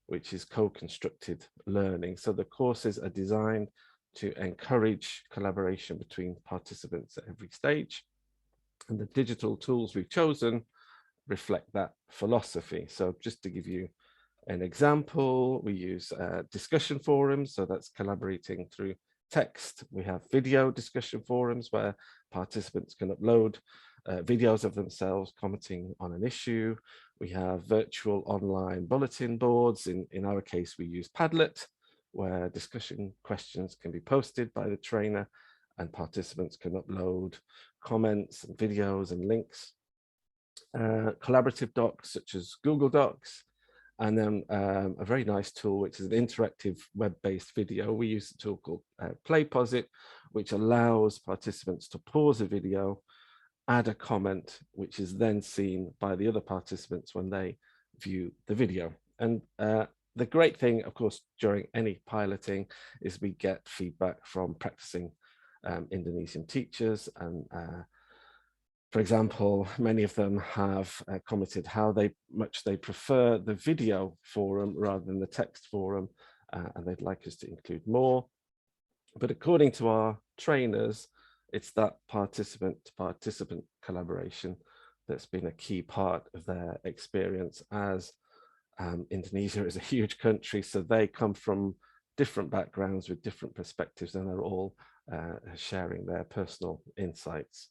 which is co-constructed learning. So the courses are designed to encourage collaboration between participants at every stage, and the digital tools we've chosen reflect that philosophy. So just to give you an example, we use discussion forums, so that's collaborating through text. We have video discussion forums where participants can upload videos of themselves commenting on an issue. We have virtual online bulletin boards. In our case, we use Padlet, where discussion questions can be posted by the trainer and participants can upload comments and videos and links. Collaborative docs such as Google Docs, and then a very nice tool, which is an interactive web-based video. We use a tool called PlayPosit, which allows participants to pause a video, add a comment, which is then seen by the other participants when they view the video. And the great thing, of course, during any piloting is we get feedback from practicing Indonesian teachers, and For example, many of them have commented how much they prefer the video forum rather than the text forum, and they'd like us to include more. But according to our trainers, it's that participant-to-participant collaboration that's been a key part of their experience, as Indonesia is a huge country, so they come from different backgrounds with different perspectives, and they're all sharing their personal insights.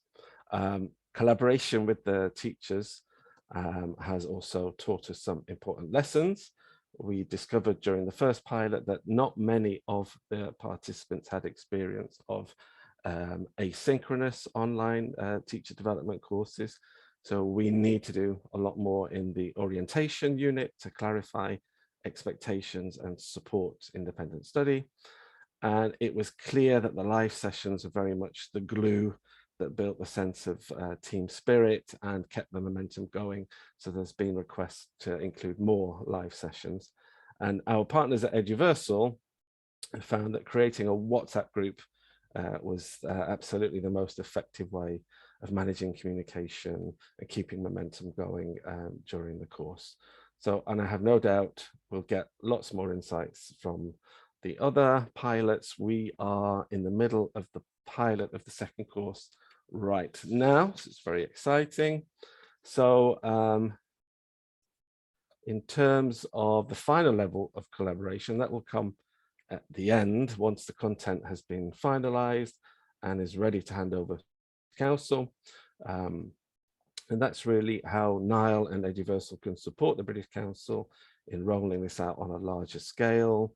Collaboration with the teachers has also taught us some important lessons. We discovered during the first pilot that not many of the participants had experience of asynchronous online teacher development courses. So we need to do a lot more in the orientation unit to clarify expectations and support independent study. And it was clear that the live sessions are very much the glue that built the sense of team spirit and kept the momentum going. So there's been requests to include more live sessions. And our partners at Eduversal found that creating a WhatsApp group was absolutely the most effective way of managing communication and keeping momentum going during the course. So, and I have no doubt we'll get lots more insights from the other pilots. We are in the middle of the pilot of the second course right now, so it's very exciting. So in terms of the final level of collaboration, that will come at the end once the content has been finalized and is ready to hand over to Council. And that's really how NILE and Eduversal can support the British Council in rolling this out on a larger scale.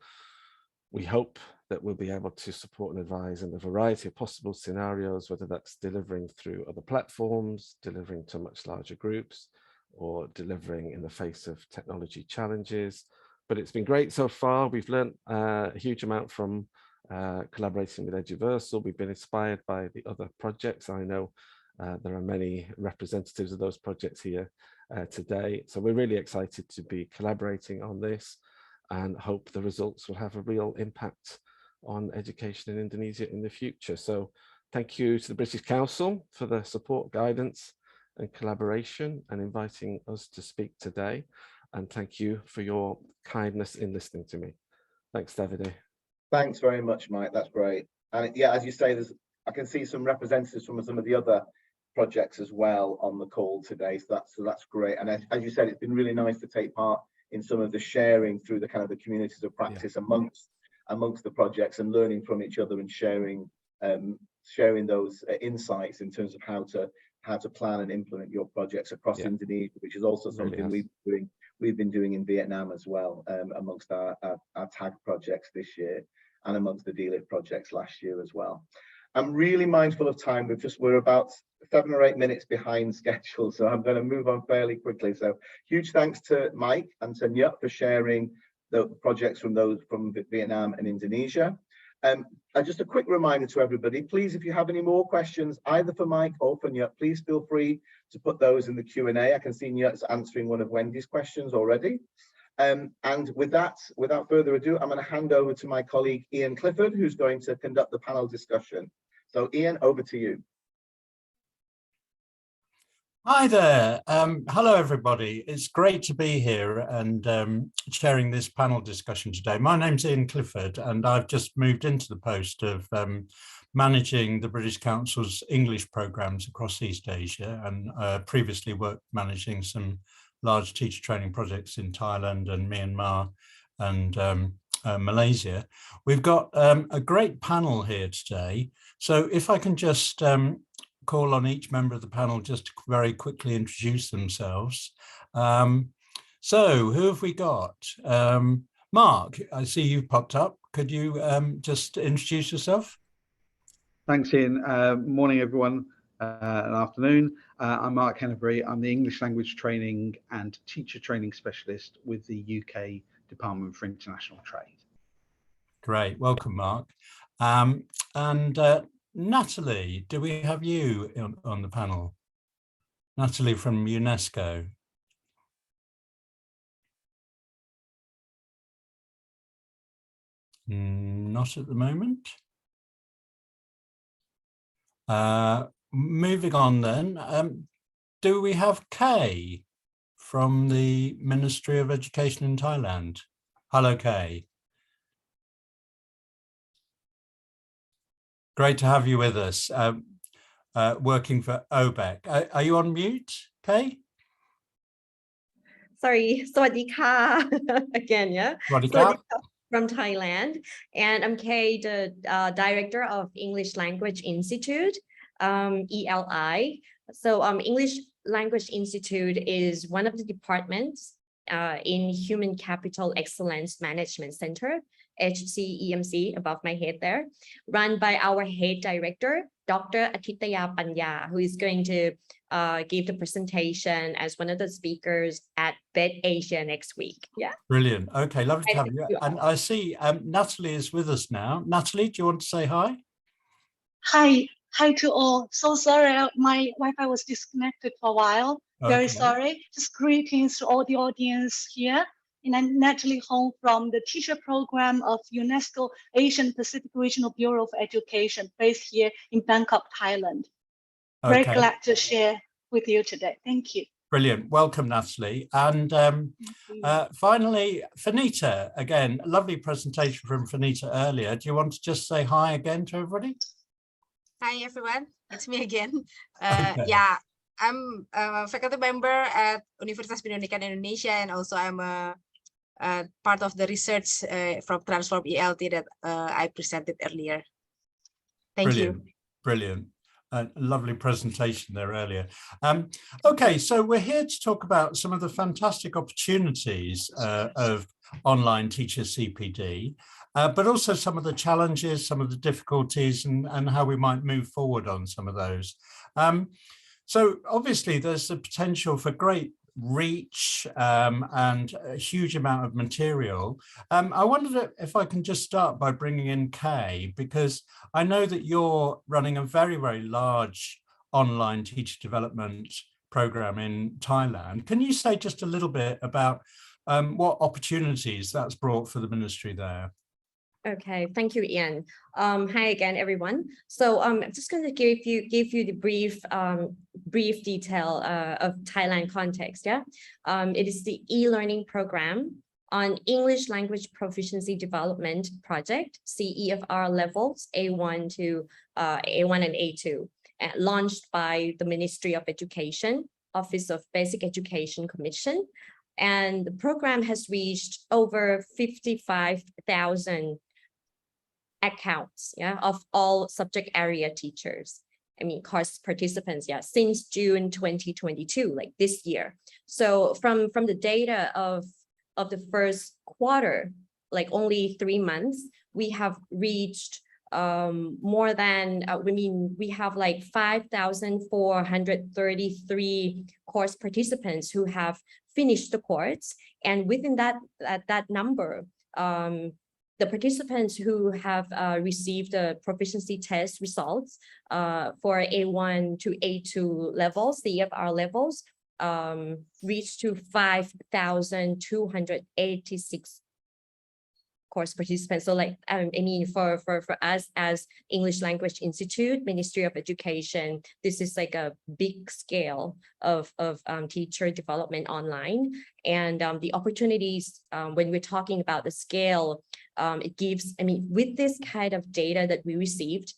We hope that we'll be able to support and advise in a variety of possible scenarios, whether that's delivering through other platforms, delivering to much larger groups, or delivering in the face of technology challenges. But it's been great so far. We've learned a huge amount from collaborating with Eduversal. We've been inspired by the other projects. I know there are many representatives of those projects here today. So we're really excited to be collaborating on this and hope the results will have a real impact on education in Indonesia in the future. So thank you to the British Council for the support, guidance and collaboration and inviting us to speak today. And thank you for your kindness in listening to me. Thanks, Davide. Thanks very much, Mike. That's great. And yeah, as you say, I can see some representatives from some of the other projects as well on the call today. So that's great. And as you said, it's been really nice to take part in some of the sharing through the kind of the communities of practice amongst the projects and learning from each other and sharing those insights in terms of how to plan and implement your projects across Indonesia, which is also something we've been doing in Vietnam as well, amongst our TAG projects this year and amongst the DLIT projects last year as well. I'm really mindful of time. We're about 7 or 8 minutes behind schedule, so I'm going to move on fairly quickly. So huge thanks to Mike and to Nyut for sharing the projects from Vietnam and Indonesia. Just a quick reminder to everybody, please, if you have any more questions, either for Mike or for Nyut, please feel free to put those in the Q&A. I can see Nyut's answering one of Wendy's questions already. And with that, without further ado, I'm going to hand over to my colleague, Ian Clifford, who's going to conduct the panel discussion. So Ian, over to you. Hi there. Hello, everybody. It's great to be here and sharing this panel discussion today. My name's Ian Clifford, and I've just moved into the post of managing the British Council's English programs across East Asia, and previously worked managing some large teacher training projects in Thailand and Myanmar and Malaysia. We've got a great panel here today. So if I can just call on each member of the panel just to very quickly introduce themselves. So who have we got? Mark, I see you've popped up. Could you just introduce yourself? Thanks, Ian. Morning, everyone, and afternoon. I'm Mark Hennebury. I'm the English Language Training and Teacher Training Specialist with the UK Department for International Trade. Great. Welcome, Mark. And Natalie, do we have you on the panel? Natalie from UNESCO. Not at the moment. moving on then, do we have Kay from the Ministry of Education in Thailand? Hello, Kay. Great to have you with us, working for OBEC. Are you on mute, Kay? Sorry, Sawadee ka again, yeah. Sawadee Sawadee ka. ka from Thailand, and I'm Kay, the director of English Language Institute, ELI. So English Language Institute is one of the departments in Human Capital Excellence Management Center, HCEMC, above my head there, run by our head director, Dr. Atitaya Panya, who is going to give the presentation as one of the speakers at Bett Asia next week. Yeah. Brilliant. Okay, lovely to have you. you And I see Natalie is with us now. Natalie, do you want to say hi? Hi to all. So sorry, my Wi-Fi was disconnected for a while. Very sorry. Just greetings to all the audience here. And I'm Natalie Hong from the teacher program of UNESCO Asian Pacific Regional Bureau of Education, based here in Bangkok, Thailand. Very glad to share with you today. Thank you. Brilliant. Welcome, Natalie. And finally, Finita, again, a lovely presentation from Finita earlier. Do you want to just say hi again to everybody? Hi, everyone. It's me again. Okay. Yeah, I'm a faculty member at Universitas Pendidikan Indonesia, and also I'm a part of the research from Transform ELT that I presented earlier. Thank you. Brilliant. Lovely presentation there earlier. Okay, so we're here to talk about some of the fantastic opportunities of online teacher CPD, but also some of the challenges, some of the difficulties, and how we might move forward on some of those. So obviously there's the potential for great reach and a huge amount of material. I wondered if I can just start by bringing in Kay, because I know that you're running a very, very large online teacher development program in Thailand. Can you say just a little bit about what opportunities that's brought for the ministry there? Okay, thank you, Ian. Hi again, everyone. So I'm just going to give you the brief detail of Thailand context. Yeah, it is the e-learning program on English language proficiency development project, CEFR levels A1 to A1 and A2, launched by the Ministry of Education, Office of Basic Education Commission, and the program has reached over 55,000 accounts, yeah, of all subject area teachers. I mean, course participants, yeah, since June 2022, like this year. So from the data of the first quarter, like only 3 months, we have reached more than, we have like 5,433 course participants who have finished the course. And within that number, the participants who have received the proficiency test results for A1 to A2 levels, the EFR levels, reached to 5,286 course participants. So like, I mean, for us as English Language Institute, Ministry of Education, this is like a big scale of teacher development online. And the opportunities, when we're talking about the scale, it gives, I mean, with this kind of data that we received,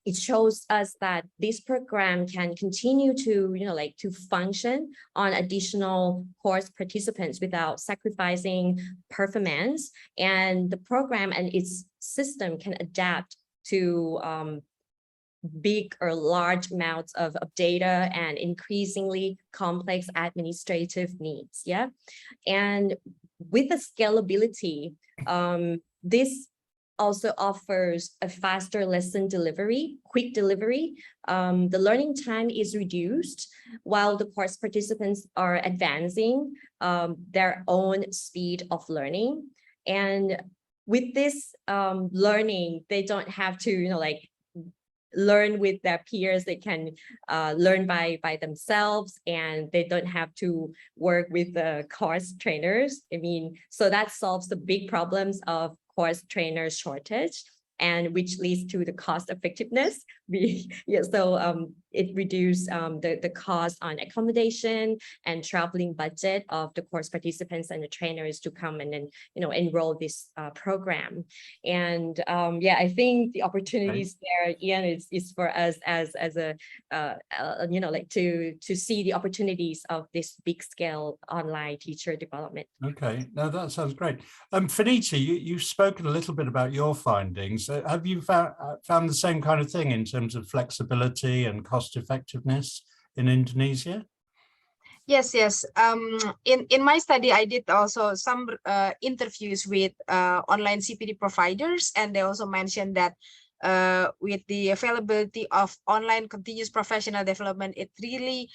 it shows us that this program can continue to, to function on additional course participants without sacrificing performance. And the program and its system can adapt to big or large amounts of data and increasingly complex administrative needs. Yeah. And with the scalability, this also offers a faster lesson delivery, quick delivery. The learning time is reduced while the course participants are advancing their own speed of learning. And with this learning, they don't have to, learn with their peers. They can learn by themselves, and they don't have to work with the course trainers. I mean, so that solves the big problems of course trainer shortage and which leads to the cost effectiveness. It reduced the cost on accommodation and traveling budget of the course participants and the trainers to come and then enroll this program. And I think the opportunities there, Ian, is for us as a to see the opportunities of this big scale online teacher development. Okay, no, that sounds great. Finita, you've spoken a little bit about your findings. Have you found the same kind of thing in terms of flexibility and cost effectiveness in Indonesia? Yes. In my study, I did also some interviews with online CPD providers, and they also mentioned that with the availability of online continuous professional development, it really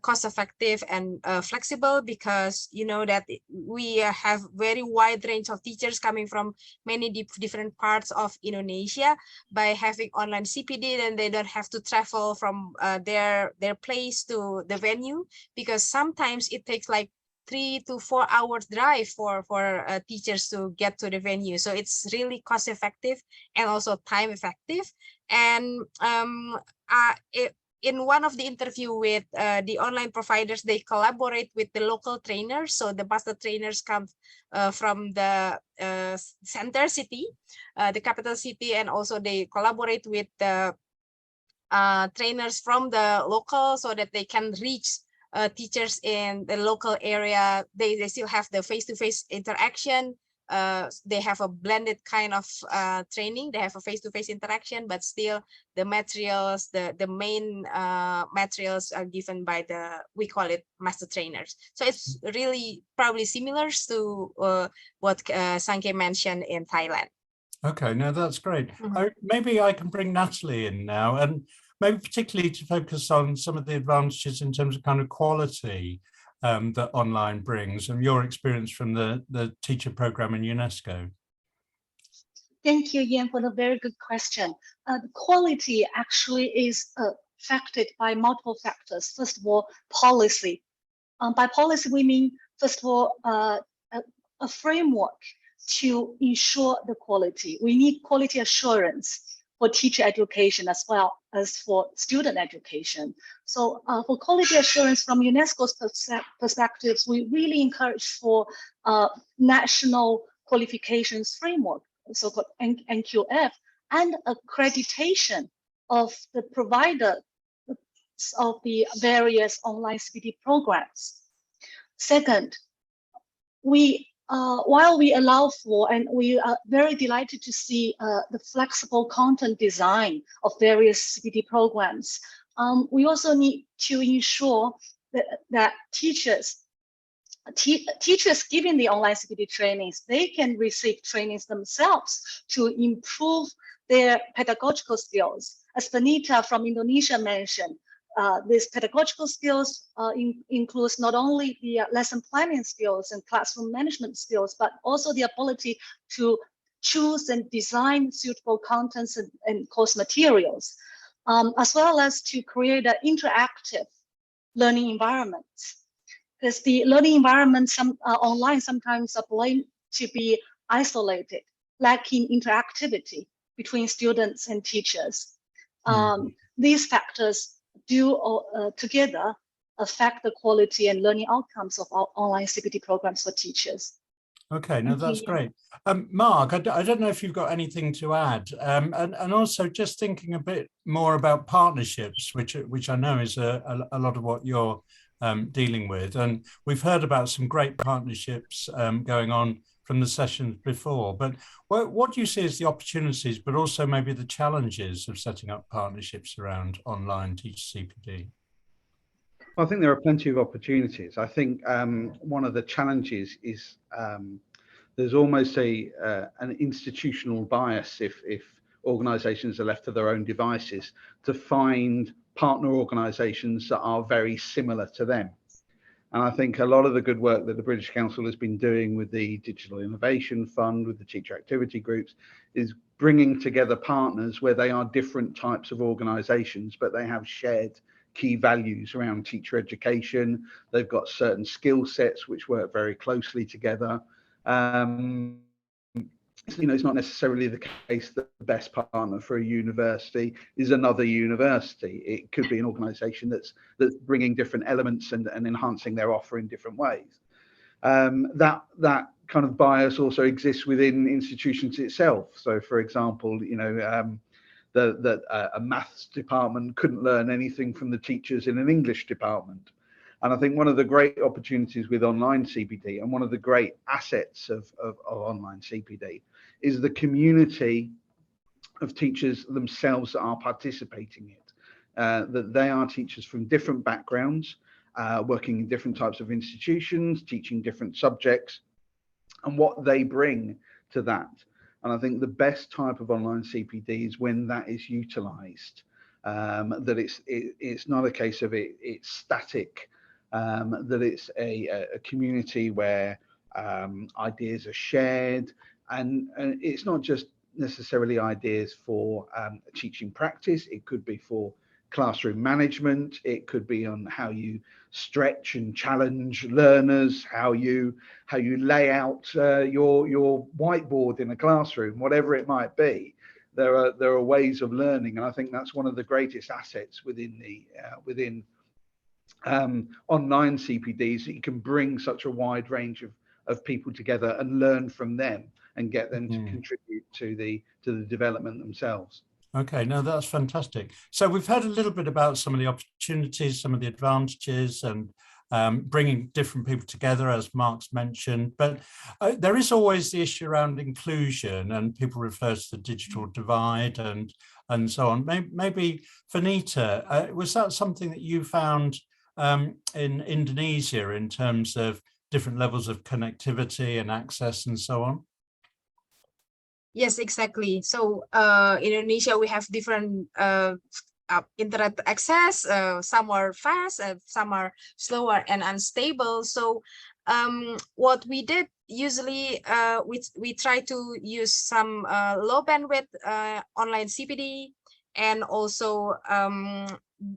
cost effective and flexible, because you know that we have very wide range of teachers coming from many different parts of Indonesia. By having online CPD, then they don't have to travel from their place to the venue, because sometimes it takes like 3 to 4 hours drive for teachers to get to the venue. So it's really cost effective and also time effective. And in one of the interview with the online providers, they collaborate with the local trainers. So the master trainers come from the center city, the capital city, and also they collaborate with the trainers from the local, so that they can reach teachers in the local area. They still have the face-to-face interaction. They have a blended kind of training. They have a face-to-face interaction, but still the materials, the main materials are given by we call it master trainers. So it's really probably similar to what Sanke mentioned in Thailand. Okay, no, that's great. Maybe I can bring Natalie in now, and maybe particularly to focus on some of the advantages in terms of kind of quality that online brings, and your experience from the teacher program in UNESCO. Thank you, Ian, for the very good question. Quality actually is affected by multiple factors. First of all, policy. By policy, we mean, first of all, a framework to ensure the quality. We need quality assurance for teacher education as well as for student education. So for quality assurance from UNESCO's perspectives, we really encourage for national qualifications framework, so-called NQF, and accreditation of the provider of the various online CPD programs. Second, while we allow for, and we are very delighted to see the flexible content design of various CPD programs, we also need to ensure that teachers giving the online CPD trainings, they can receive trainings themselves to improve their pedagogical skills. As Benita from Indonesia mentioned, these pedagogical skills includes not only the lesson planning skills and classroom management skills, but also the ability to choose and design suitable contents and course materials, as well as to create an interactive learning environment. Because the learning environment online sometimes are blamed to be isolated, lacking interactivity between students and teachers. These factors do together affect the quality and learning outcomes of our online CPD programs for teachers. Okay, no, that's great. Mark, I don't know if you've got anything to add, and also just thinking a bit more about partnerships, which I know is a lot of what you're dealing with, and we've heard about some great partnerships going on from the sessions before, but what do you see as the opportunities, but also maybe the challenges of setting up partnerships around online teacher CPD? I think there are plenty of opportunities. I think one of the challenges is there's almost an institutional bias if organisations are left to their own devices to find partner organisations that are very similar to them. And I think a lot of the good work that the British Council has been doing with the Digital Innovation Fund, with the teacher activity groups, is bringing together partners where they are different types of organisations, but they have shared key values around teacher education. They've got certain skill sets which work very closely together. it's not necessarily the case that the best partner for a university is another university. It could be an organisation that's bringing different elements and enhancing their offer in different ways. That kind of bias also exists within institutions itself. So, for example, a maths department couldn't learn anything from the teachers in an English department. And I think one of the great opportunities with online CPD, and one of the great assets of online CPD, is the community of teachers themselves that are participating in it. That they are teachers from different backgrounds, working in different types of institutions, teaching different subjects, and what they bring to that. And I think the best type of online CPD is when that is utilised. That it's not a case of it's static. That it's a community where ideas are shared, and it's not just necessarily ideas for teaching practice. It could be for classroom management. It could be on how you stretch and challenge learners, how you lay out your whiteboard in a classroom, whatever it might be. There are ways of learning, and I think that's one of the greatest assets within online CPDs, that you can bring such a wide range of people together and learn from them and get them to contribute to the development themselves. Okay, no, that's fantastic. So we've heard a little bit about some of the opportunities, some of the advantages, and bringing different people together, as Mark's mentioned. But there is always the issue around inclusion, and people refer to the digital divide and so on. Maybe Vanita, was that something that you found in Indonesia in terms of different levels of connectivity and access and so on? Yes, exactly. So in Indonesia, we have different internet access. Some are fast, some are slower and unstable. So what we did usually, we try to use some low bandwidth online CPD, and also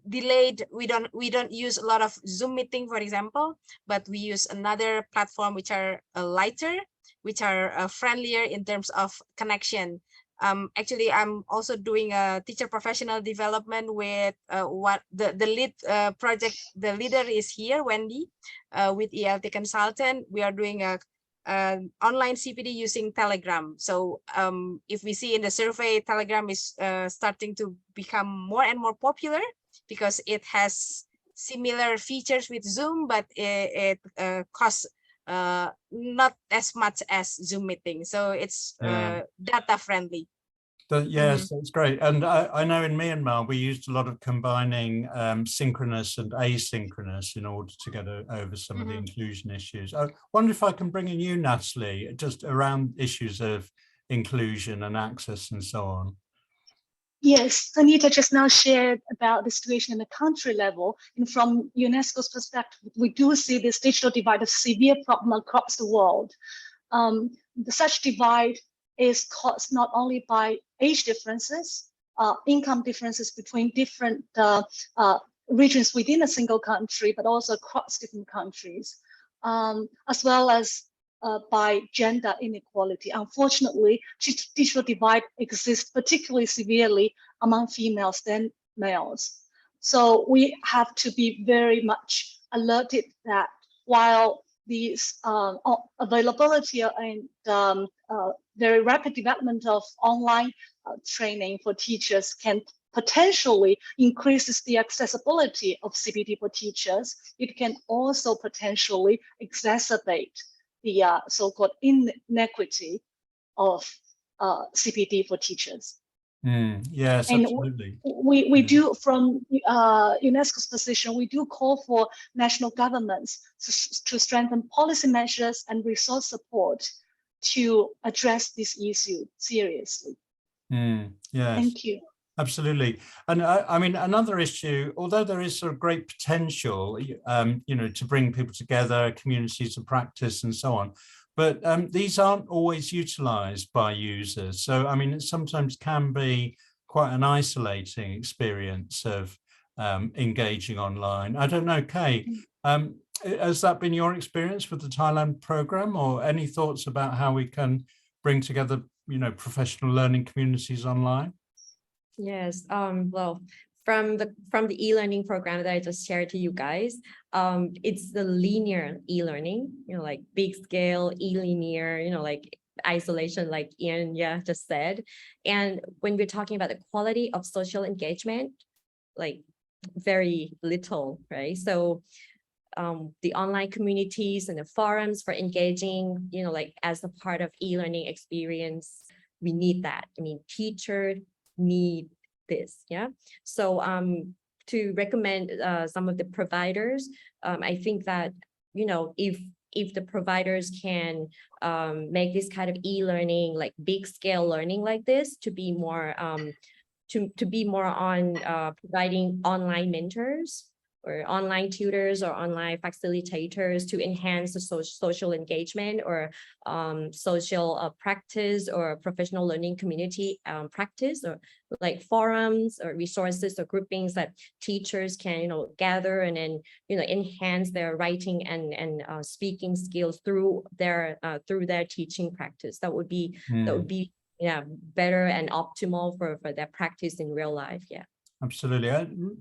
delayed. We don't use a lot of Zoom meeting, for example, but we use another platform which are lighter, which are friendlier in terms of connection. Actually, I'm also doing a teacher professional development with what the lead project. The leader is here, Wendy, with ELT consultant. We are doing a online CPD using Telegram. So if we see in the survey, Telegram is starting to become more and more popular because it has similar features with Zoom, but it costs not as much as Zoom meeting. So it's data friendly. Yes, that's great. And I know in Myanmar, we used a lot of combining synchronous and asynchronous in order to get over some of the inclusion issues. I wonder if I can bring in you, Natalie, just around issues of inclusion and access and so on. Yes, Anita just now shared about the situation in the country level. And from UNESCO's perspective, we do see this digital divide a severe problem across the world. Such divide is caused not only by age differences, income differences between different regions within a single country, but also across different countries, as well as by gender inequality. Unfortunately, digital divide exists particularly severely among females than males. So we have to be very much alerted that while these availability and very rapid development of online training for teachers can potentially increases the accessibility of CPD for teachers, it can also potentially exacerbate the so-called inequity of CPD for teachers. Yes, and absolutely. We do, from UNESCO's position, we do call for national governments to strengthen policy measures and resource support to address this issue seriously. Yes. Thank you. Absolutely. And I mean, another issue, although there is sort of great potential, to bring people together, communities to practice and so on, but these aren't always utilized by users. So, I mean, it sometimes can be quite an isolating experience of engaging online. I don't know, Kay, has that been your experience with the Thailand program, or any thoughts about how we can bring together professional learning communities online? Yes, well, from the e-learning program that I just shared to you guys, it's the linear e-learning, like big scale, e-linear, like isolation, like Ian just said. And when we're talking about the quality of social engagement, like very little, right? So the online communities and the forums for engaging, like as a part of e-learning experience, we need that. I mean, teachers need this, yeah. So to recommend some of the providers, I think that, if the providers can make this kind of e-learning, like big scale learning like this, to be more to be more on providing online mentors or online tutors or online facilitators to enhance the social engagement or social practice or professional learning community practice, or like forums or resources or groupings that teachers can gather and then enhance their writing and speaking skills through their teaching practice. That would be better and optimal for their practice in real life. Yeah. Absolutely.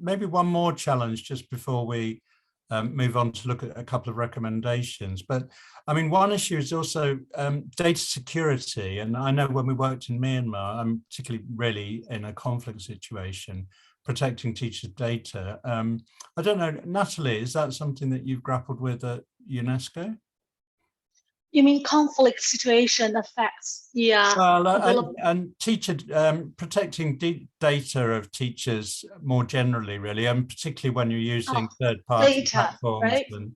Maybe one more challenge just before we move on to look at a couple of recommendations. But I mean, one issue is also data security. And I know when we worked in Myanmar, I'm particularly really in a conflict situation, protecting teachers' data. I don't know, Natalie, is that something that you've grappled with at UNESCO? You mean conflict situation affects the and teacher protecting data of teachers more generally, really, and particularly when you're using third-party platforms, right? And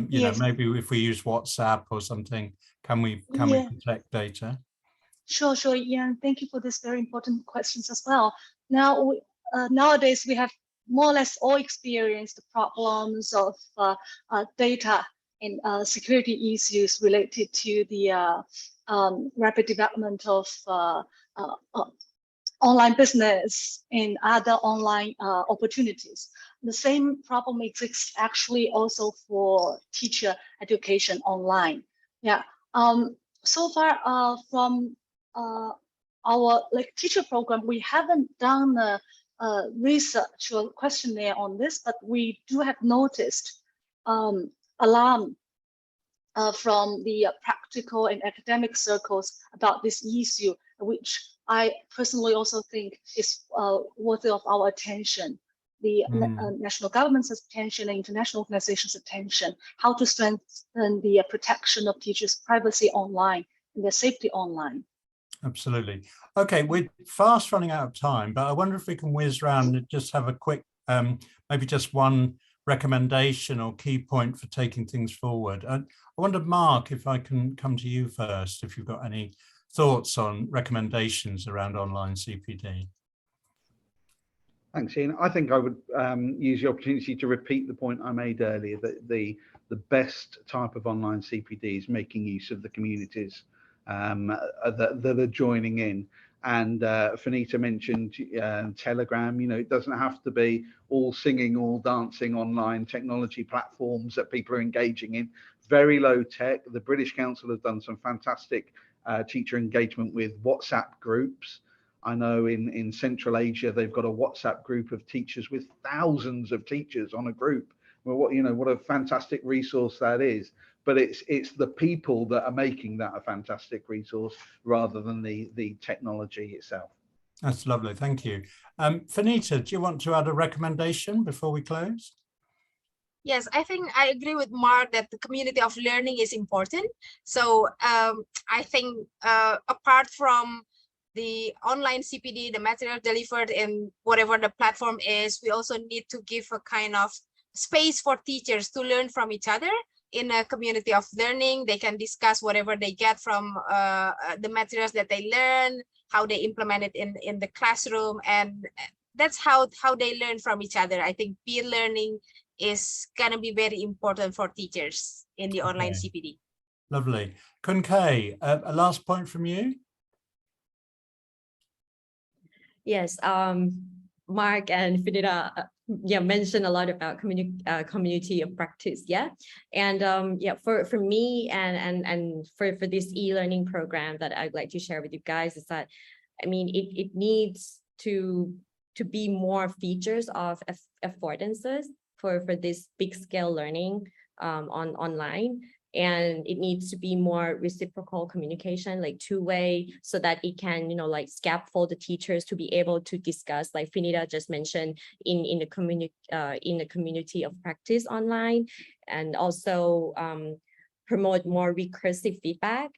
Yes. maybe if we use WhatsApp or something, can we protect data? Sure, Ian. Thank you for this very important questions as well. Now, nowadays we have more or less all experienced the problems of data and security issues related to the rapid development of online business and other online opportunities. The same problem exists actually also for teacher education online. Yeah. So far from our teacher program, we haven't done a research or questionnaire on this, but we do have noticed alarm from the practical and academic circles about this issue, which I personally also think is worthy of our attention, the national government's attention and international organizations' attention, how to strengthen the protection of teachers' privacy online and their safety online. Absolutely. Okay, we're fast running out of time, but I wonder if we can whiz around and just have a quick, maybe just one recommendation or key point for taking things forward. I wonder, Mark, if I can come to you first, if you've got any thoughts on recommendations around online CPD. Thanks, Ian. I think I would use the opportunity to repeat the point I made earlier, that the best type of online CPD is making use of the communities that are joining in. And Finita mentioned Telegram. It doesn't have to be all singing, all dancing online technology platforms that people are engaging in. Very low tech. The British Council have done some fantastic teacher engagement with WhatsApp groups. I know in Central Asia, they've got a WhatsApp group of teachers with thousands of teachers on a group. Well, what a fantastic resource that is. But it's the people that are making that a fantastic resource rather than the technology itself. That's lovely, thank you. Finita, do you want to add a recommendation before we close? Yes, I think I agree with Mark that the community of learning is important. So I think apart from the online CPD, the material delivered in whatever the platform is, we also need to give a kind of space for teachers to learn from each other. In a community of learning, they can discuss whatever they get from the materials that they learn, how they implement it in the classroom, and that's how they learn from each other. I think peer learning is going to be very important for teachers in the online CPD. Lovely. Kun Kay, a last point from you? Yes, Mark and Finita mentioned a lot about community of practice. Yeah. And yeah, for me and for this e-learning program that I'd like to share with you guys is that, I mean, it needs to be more features of affordances for this big scale learning online. And it needs to be more reciprocal communication, like two-way, so that it can, you know, like scaffold the teachers to be able to discuss, like Finita just mentioned, in the community of practice online, and also promote more recursive feedback,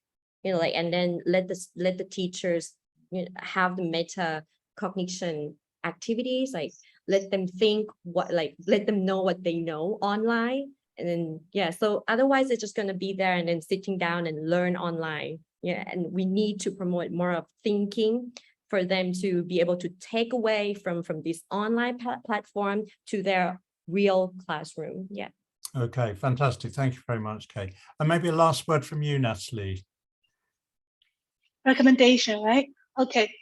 you know, like, and then let the teachers, you know, have the meta cognition activities, like let them think let them know what they know online. And then, yeah, so otherwise it's just going to be there and then sitting down and learn online. Yeah, and we need to promote more of thinking for them to be able to take away from this online platform to their real classroom. Yeah. Okay, fantastic. Thank you very much, Kate. And maybe a last word from you, Natalie. Recommendation, right? Okay.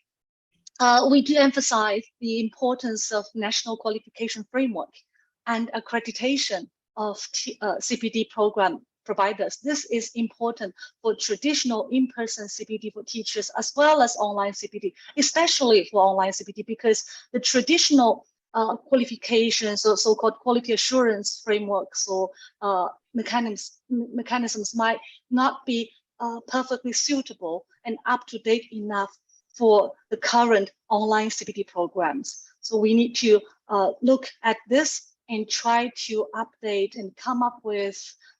We do emphasize the importance of national qualification framework and accreditation of CPD program providers. This is important for traditional in-person CPD for teachers as well as online CPD, especially for online CPD, because the traditional qualifications or so-called quality assurance frameworks or mechanisms might not be perfectly suitable and up-to-date enough for the current online CPD programs. So we need to look at this and try to update and come up with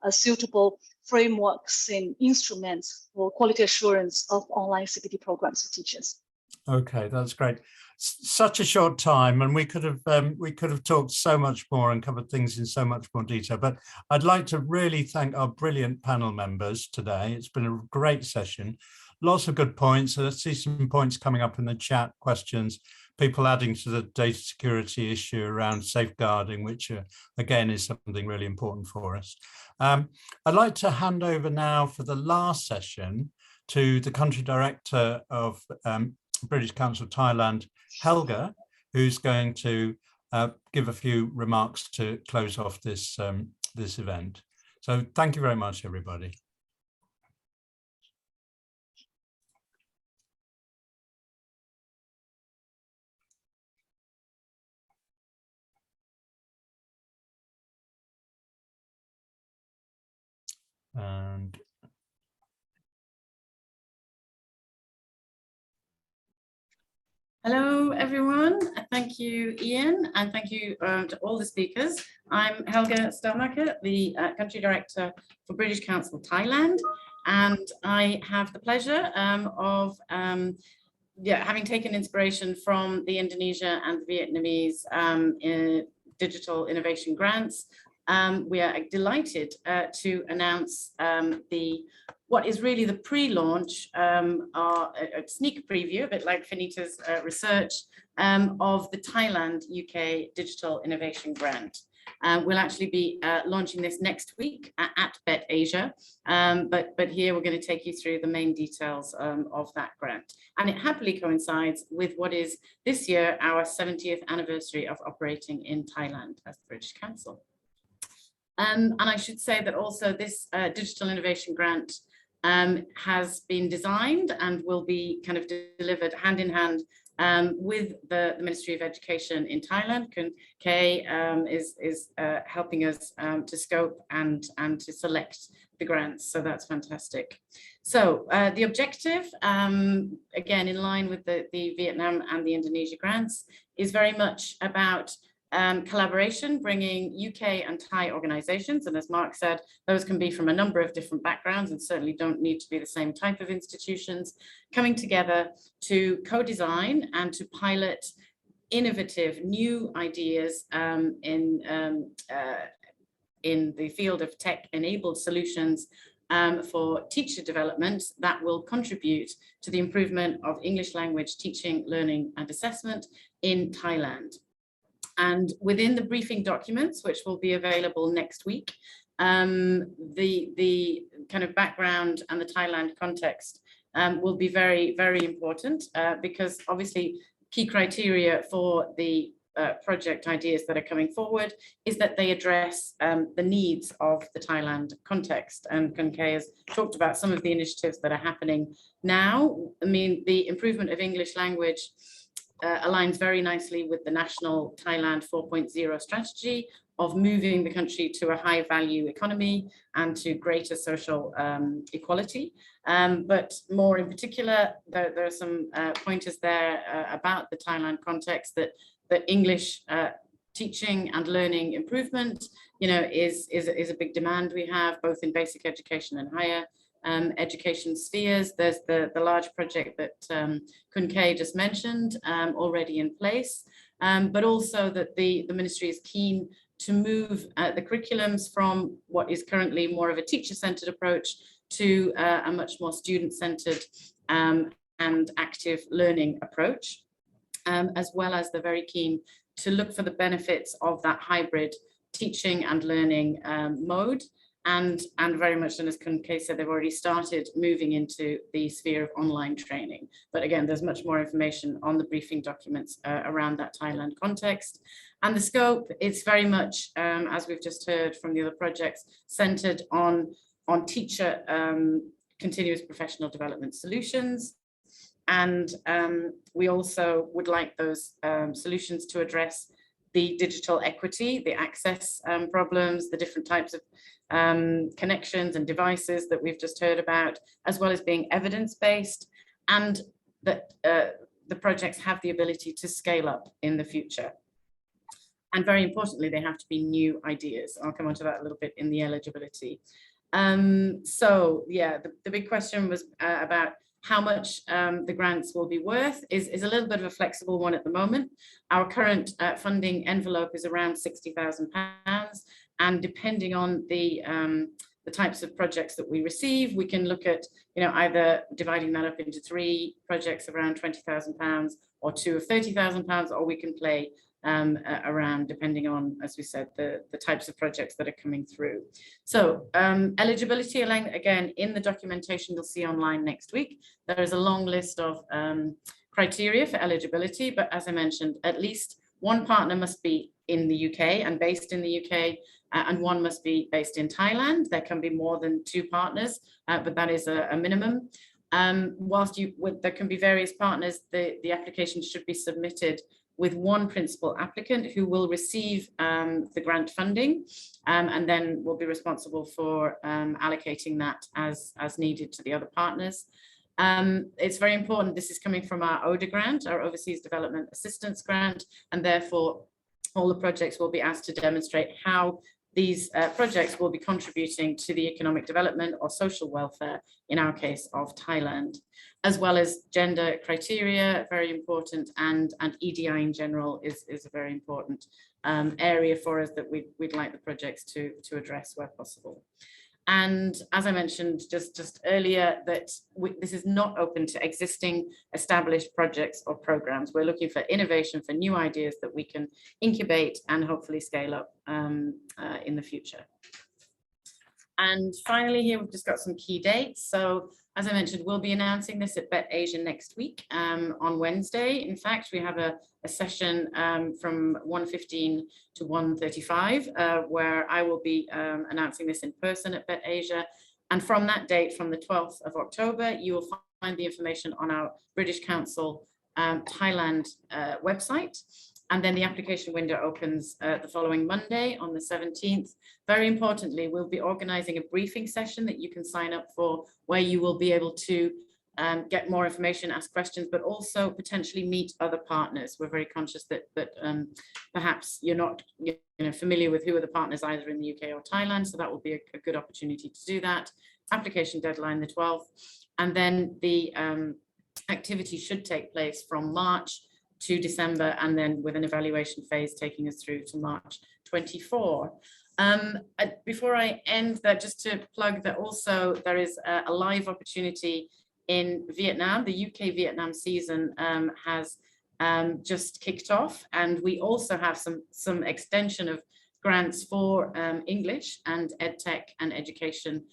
suitable frameworks and instruments for quality assurance of online CPD programs for teachers. Okay, that's great. Such a short time, and we could have talked so much more and covered things in so much more detail. But I'd like to really thank our brilliant panel members today. It's been a great session. Lots of good points. So let's see some points coming up in the chat, questions, people adding to the data security issue around safeguarding, which again is something really important for us. I'd like to hand over now for the last session to the country director of British Council Thailand, Helga, who's going to give a few remarks to close off this this event. So thank you very much, everybody. And hello, everyone. Thank you, Ian, and thank you to all the speakers. I'm Helga Stelmacher, the Country Director for British Council Thailand, and I have the pleasure of having taken inspiration from the Indonesia and Vietnamese digital innovation grants. We are delighted to announce what is really the pre-launch, a sneak preview, a bit like Finita's research, of the Thailand UK Digital Innovation Grant. We'll actually be launching this next week at Bett Asia, but here we're going to take you through the main details of that grant. And it happily coincides with what is this year our 70th anniversary of operating in Thailand as the British Council. And I should say that also this digital innovation grant has been designed and will be kind of delivered hand in hand with the Ministry of Education in Thailand. Kay is helping us to scope and to select the grants, so that's fantastic. So the objective, again, in line with the Vietnam and the Indonesia grants, is very much about collaboration, bringing UK and Thai organizations, and as Mark said, those can be from a number of different backgrounds and certainly don't need to be the same type of institutions, coming together to co-design and to pilot innovative new ideas in the field of tech-enabled solutions for teacher development that will contribute to the improvement of English language teaching, learning and assessment in Thailand. And within the briefing documents, which will be available next week, the kind of background and the Thailand context will be very, very important because obviously key criteria for the project ideas that are coming forward is that they address the needs of the Thailand context. And Khun Kay has talked about some of the initiatives that are happening now. I mean, the improvement of English language aligns very nicely with the national Thailand 4.0 strategy of moving the country to a high value economy and to greater social equality. But more in particular, there are some pointers there about the Thailand context that English teaching and learning improvement, is a big demand we have both in basic education and higher education spheres. There's the large project that Khun Kay just mentioned already in place, but also that the ministry is keen to move the curriculums from what is currently more of a teacher-centered approach to a much more student-centered and active learning approach, as well as they're very keen to look for the benefits of that hybrid teaching and learning mode. And very much, and as Khun Kay said, they've already started moving into the sphere of online training. But again, there's much more information on the briefing documents around that Thailand context. And the scope, it's very much, as we've just heard from the other projects, centered on teacher continuous professional development solutions. And we also would like those solutions to address the digital equity, the access problems, the different types of connections and devices that we've just heard about, as well as being evidence-based, and that the projects have the ability to scale up in the future. And very importantly, they have to be new ideas. I'll come on to that a little bit in the eligibility. So yeah, the big question was about how much the grants will be worth is a little bit of a flexible one at the moment. Our current funding envelope is around £60,000, and depending on the types of projects that we receive, we can look at either dividing that up into 3 projects around £20,000 or 2 of £30,000, or we can play around, depending on, as we said, the types of projects that are coming through. So eligibility, again, in the documentation you'll see online next week, there is a long list of criteria for eligibility, but as I mentioned, at least one partner must be in the UK and based in the UK, and one must be based in Thailand. There can be more than 2 partners, but that is a minimum. Whilst there can be various partners, the application should be submitted with one principal applicant who will receive the grant funding, and then will be responsible for allocating that as needed to the other partners. It's very important, this is coming from our ODA grant, our Overseas Development Assistance Grant, and therefore all the projects will be asked to demonstrate how these projects will be contributing to the economic development or social welfare, in our case of Thailand, as well as gender criteria, very important, and EDI in general is a very important area for us that we'd like the projects to address where possible. And as I mentioned just earlier, that this is not open to existing established projects or programs. We're looking for innovation, for new ideas that we can incubate and hopefully scale up in the future. And finally, here we've just got some key dates. So as I mentioned, we'll be announcing this at Bett Asia next week on Wednesday. In fact, we have a session from 1:15 to 1:35 where I will be announcing this in person at Bett Asia. And from that date, from the 12th of October, you will find the information on our British Council Thailand website. And then the application window opens the following Monday on the 17th. Very importantly, we'll be organising a briefing session that you can sign up for, where you will be able to get more information, ask questions, but also potentially meet other partners. We're very conscious that perhaps you're not familiar with who are the partners either in the UK or Thailand, so that will be a good opportunity to do that. Application deadline the 12th, and then the activity should take place from March to December, and then with an evaluation phase taking us through to March 24. Before I end that, just to plug that also there is a live opportunity in Vietnam. The UK-Vietnam season has just kicked off, and we also have some extension of grants for English and EdTech and education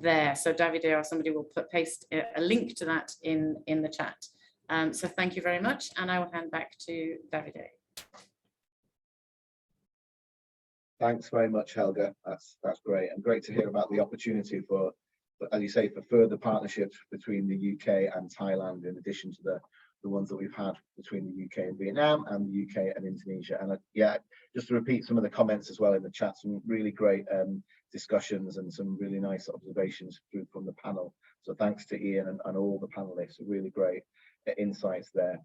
there. So Davide or somebody will paste a link to that in the chat. So thank you very much, and I will hand back to Davide. Thanks very much, Helga. That's great, and great to hear about the opportunity for, as you say, for further partnerships between the UK and Thailand, in addition to the ones that we've had between the UK and Vietnam and the UK and Indonesia. And yeah, just to repeat some of the comments as well in the chat, some really great discussions and some really nice observations from the panel. So thanks to Ian and all the panelists, really great insights there.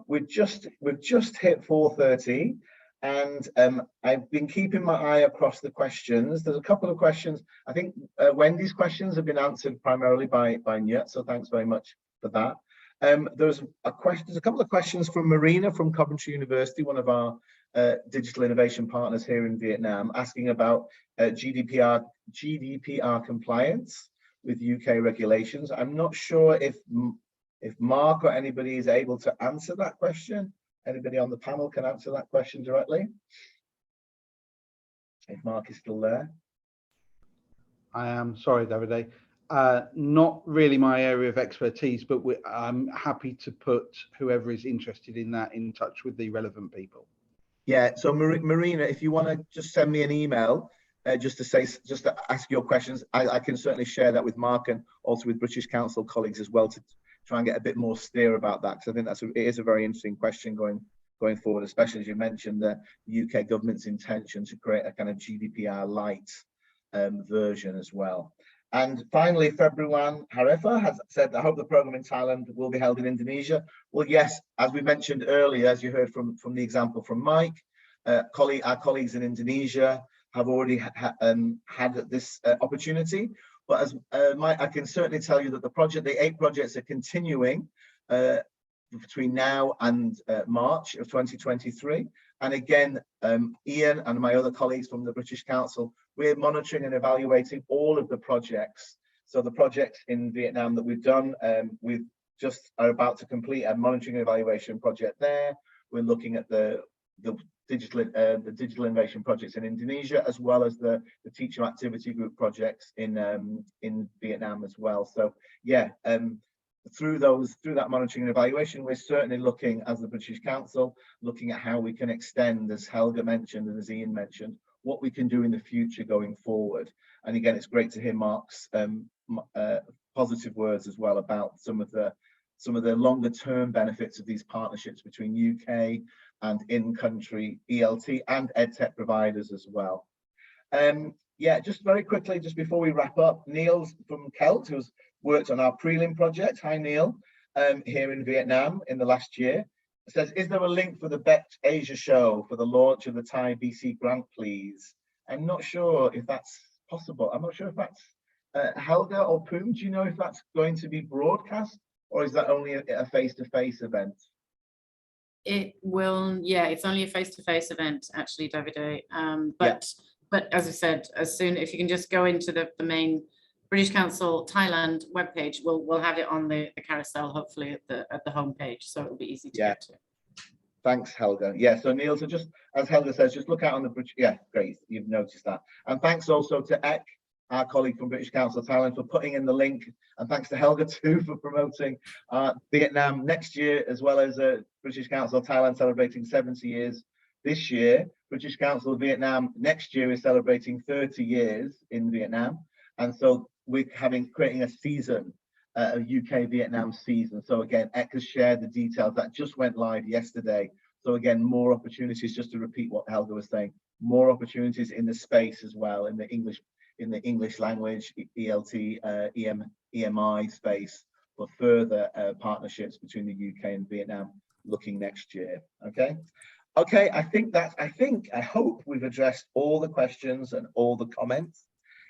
We've just hit 4:30, and I've been keeping my eye across the questions. There's a couple of questions. I think Wendy's questions have been answered primarily by Nyut, so thanks very much for that. There's a couple of questions from Marina from Coventry University, one of our digital innovation partners here in Vietnam, asking about GDPR compliance with UK regulations. I'm not sure if Mark or anybody is able to answer that question. Anybody on the panel can answer that question directly? If Mark is still there. I am sorry, Davide. Not really my area of expertise, but I'm happy to put whoever is interested in that in touch with the relevant people. Yeah, so Marina, if you want to just send me an email just to ask your questions, I can certainly share that with Mark and also with British Council colleagues as well, to try and get a bit more steer about that, because I think it is a very interesting question going forward, especially as you mentioned the UK government's intention to create a kind of GDPR light version as well. And finally, February Harefa has said, I hope the program in Thailand will be held in Indonesia. Well, yes, as we mentioned earlier, as you heard from the example from Mike, our colleagues in Indonesia have already had this opportunity. But as Mike, I can certainly tell you that the 8 projects are continuing between now and March of 2023. And again, Ian and my other colleagues from the British Council, we're monitoring and evaluating all of the projects. So the projects in Vietnam that we've done, we've just are about to complete a monitoring and evaluation project there. We're looking at the digital innovation projects in Indonesia, as well as the teacher activity group projects in Vietnam as well. So yeah, through that monitoring and evaluation, we're certainly looking, as the British Council, looking at how we can extend, as Helga mentioned and as Ian mentioned, what we can do in the future going forward. And again, it's great to hear Mark's positive words as well about some of the longer term benefits of these partnerships between UK and in-country ELT and EdTech providers as well. Yeah, just very quickly, just before we wrap up, Neil's from Kelt, who's worked on our prelim project. Hi, Neil, here in Vietnam in the last year. It says, is there a link for the Bett Asia show for the launch of the Thai BC grant, please? I'm not sure if that's possible. I'm not sure if that's Helga or Poom. Do you know if that's going to be broadcast, or is that only a face-to-face event? It will, yeah, it's only a face-to-face event, actually, Davide. But as I said, if you can just go into the main British Council Thailand webpage, we'll have it on the carousel, hopefully at the homepage, so it'll be easy to get to. Thanks, Helga. Yeah, so Neil, so just as Helga says, just look out on the British. Yeah, great, you've noticed that. And thanks also to Ek, our colleague from British Council Thailand, for putting in the link, and thanks to Helga too for promoting Vietnam next year, as well as British Council Thailand celebrating 70 years this year. British Council Vietnam next year is celebrating 30 years in Vietnam, and so we're creating a season, a UK-Vietnam season. So again, Ek has shared the details that just went live yesterday. So again, more opportunities, just to repeat what Helga was saying, more opportunities in the space as well, in the English language, ELT, EMI space, for further partnerships between the UK and Vietnam looking next year. Okay, I hope we've addressed all the questions and all the comments.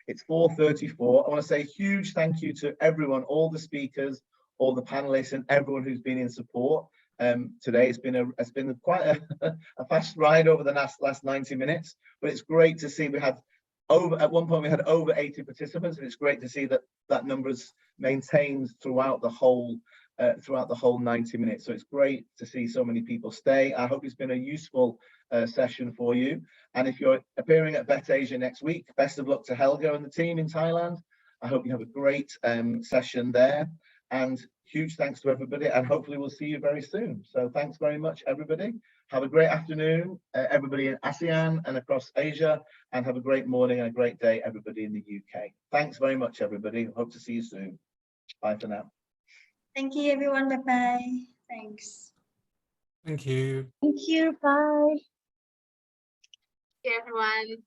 It's 4:34. I want to say a huge thank you to everyone, all the speakers, all the panelists, and everyone who's been in support today. It's been quite a fast ride over the last 90 minutes, but it's great to see at one point we had over 80 participants, and it's great to see that number's maintained throughout the whole 90 minutes. So it's great to see so many people stay. I hope it's been a useful session for you. And if you're appearing at Bett Asia next week, best of luck to Helga and the team in Thailand. I hope you have a great session there. And huge thanks to everybody, and hopefully we'll see you very soon. So thanks very much, everybody. Have a great afternoon, everybody in ASEAN and across Asia, and have a great morning and a great day, everybody in the UK. Thanks very much, everybody. Hope to see you soon. Bye for now. Thank you, everyone. Bye-bye. Thanks. Thank you. Thank you. Bye. everyone.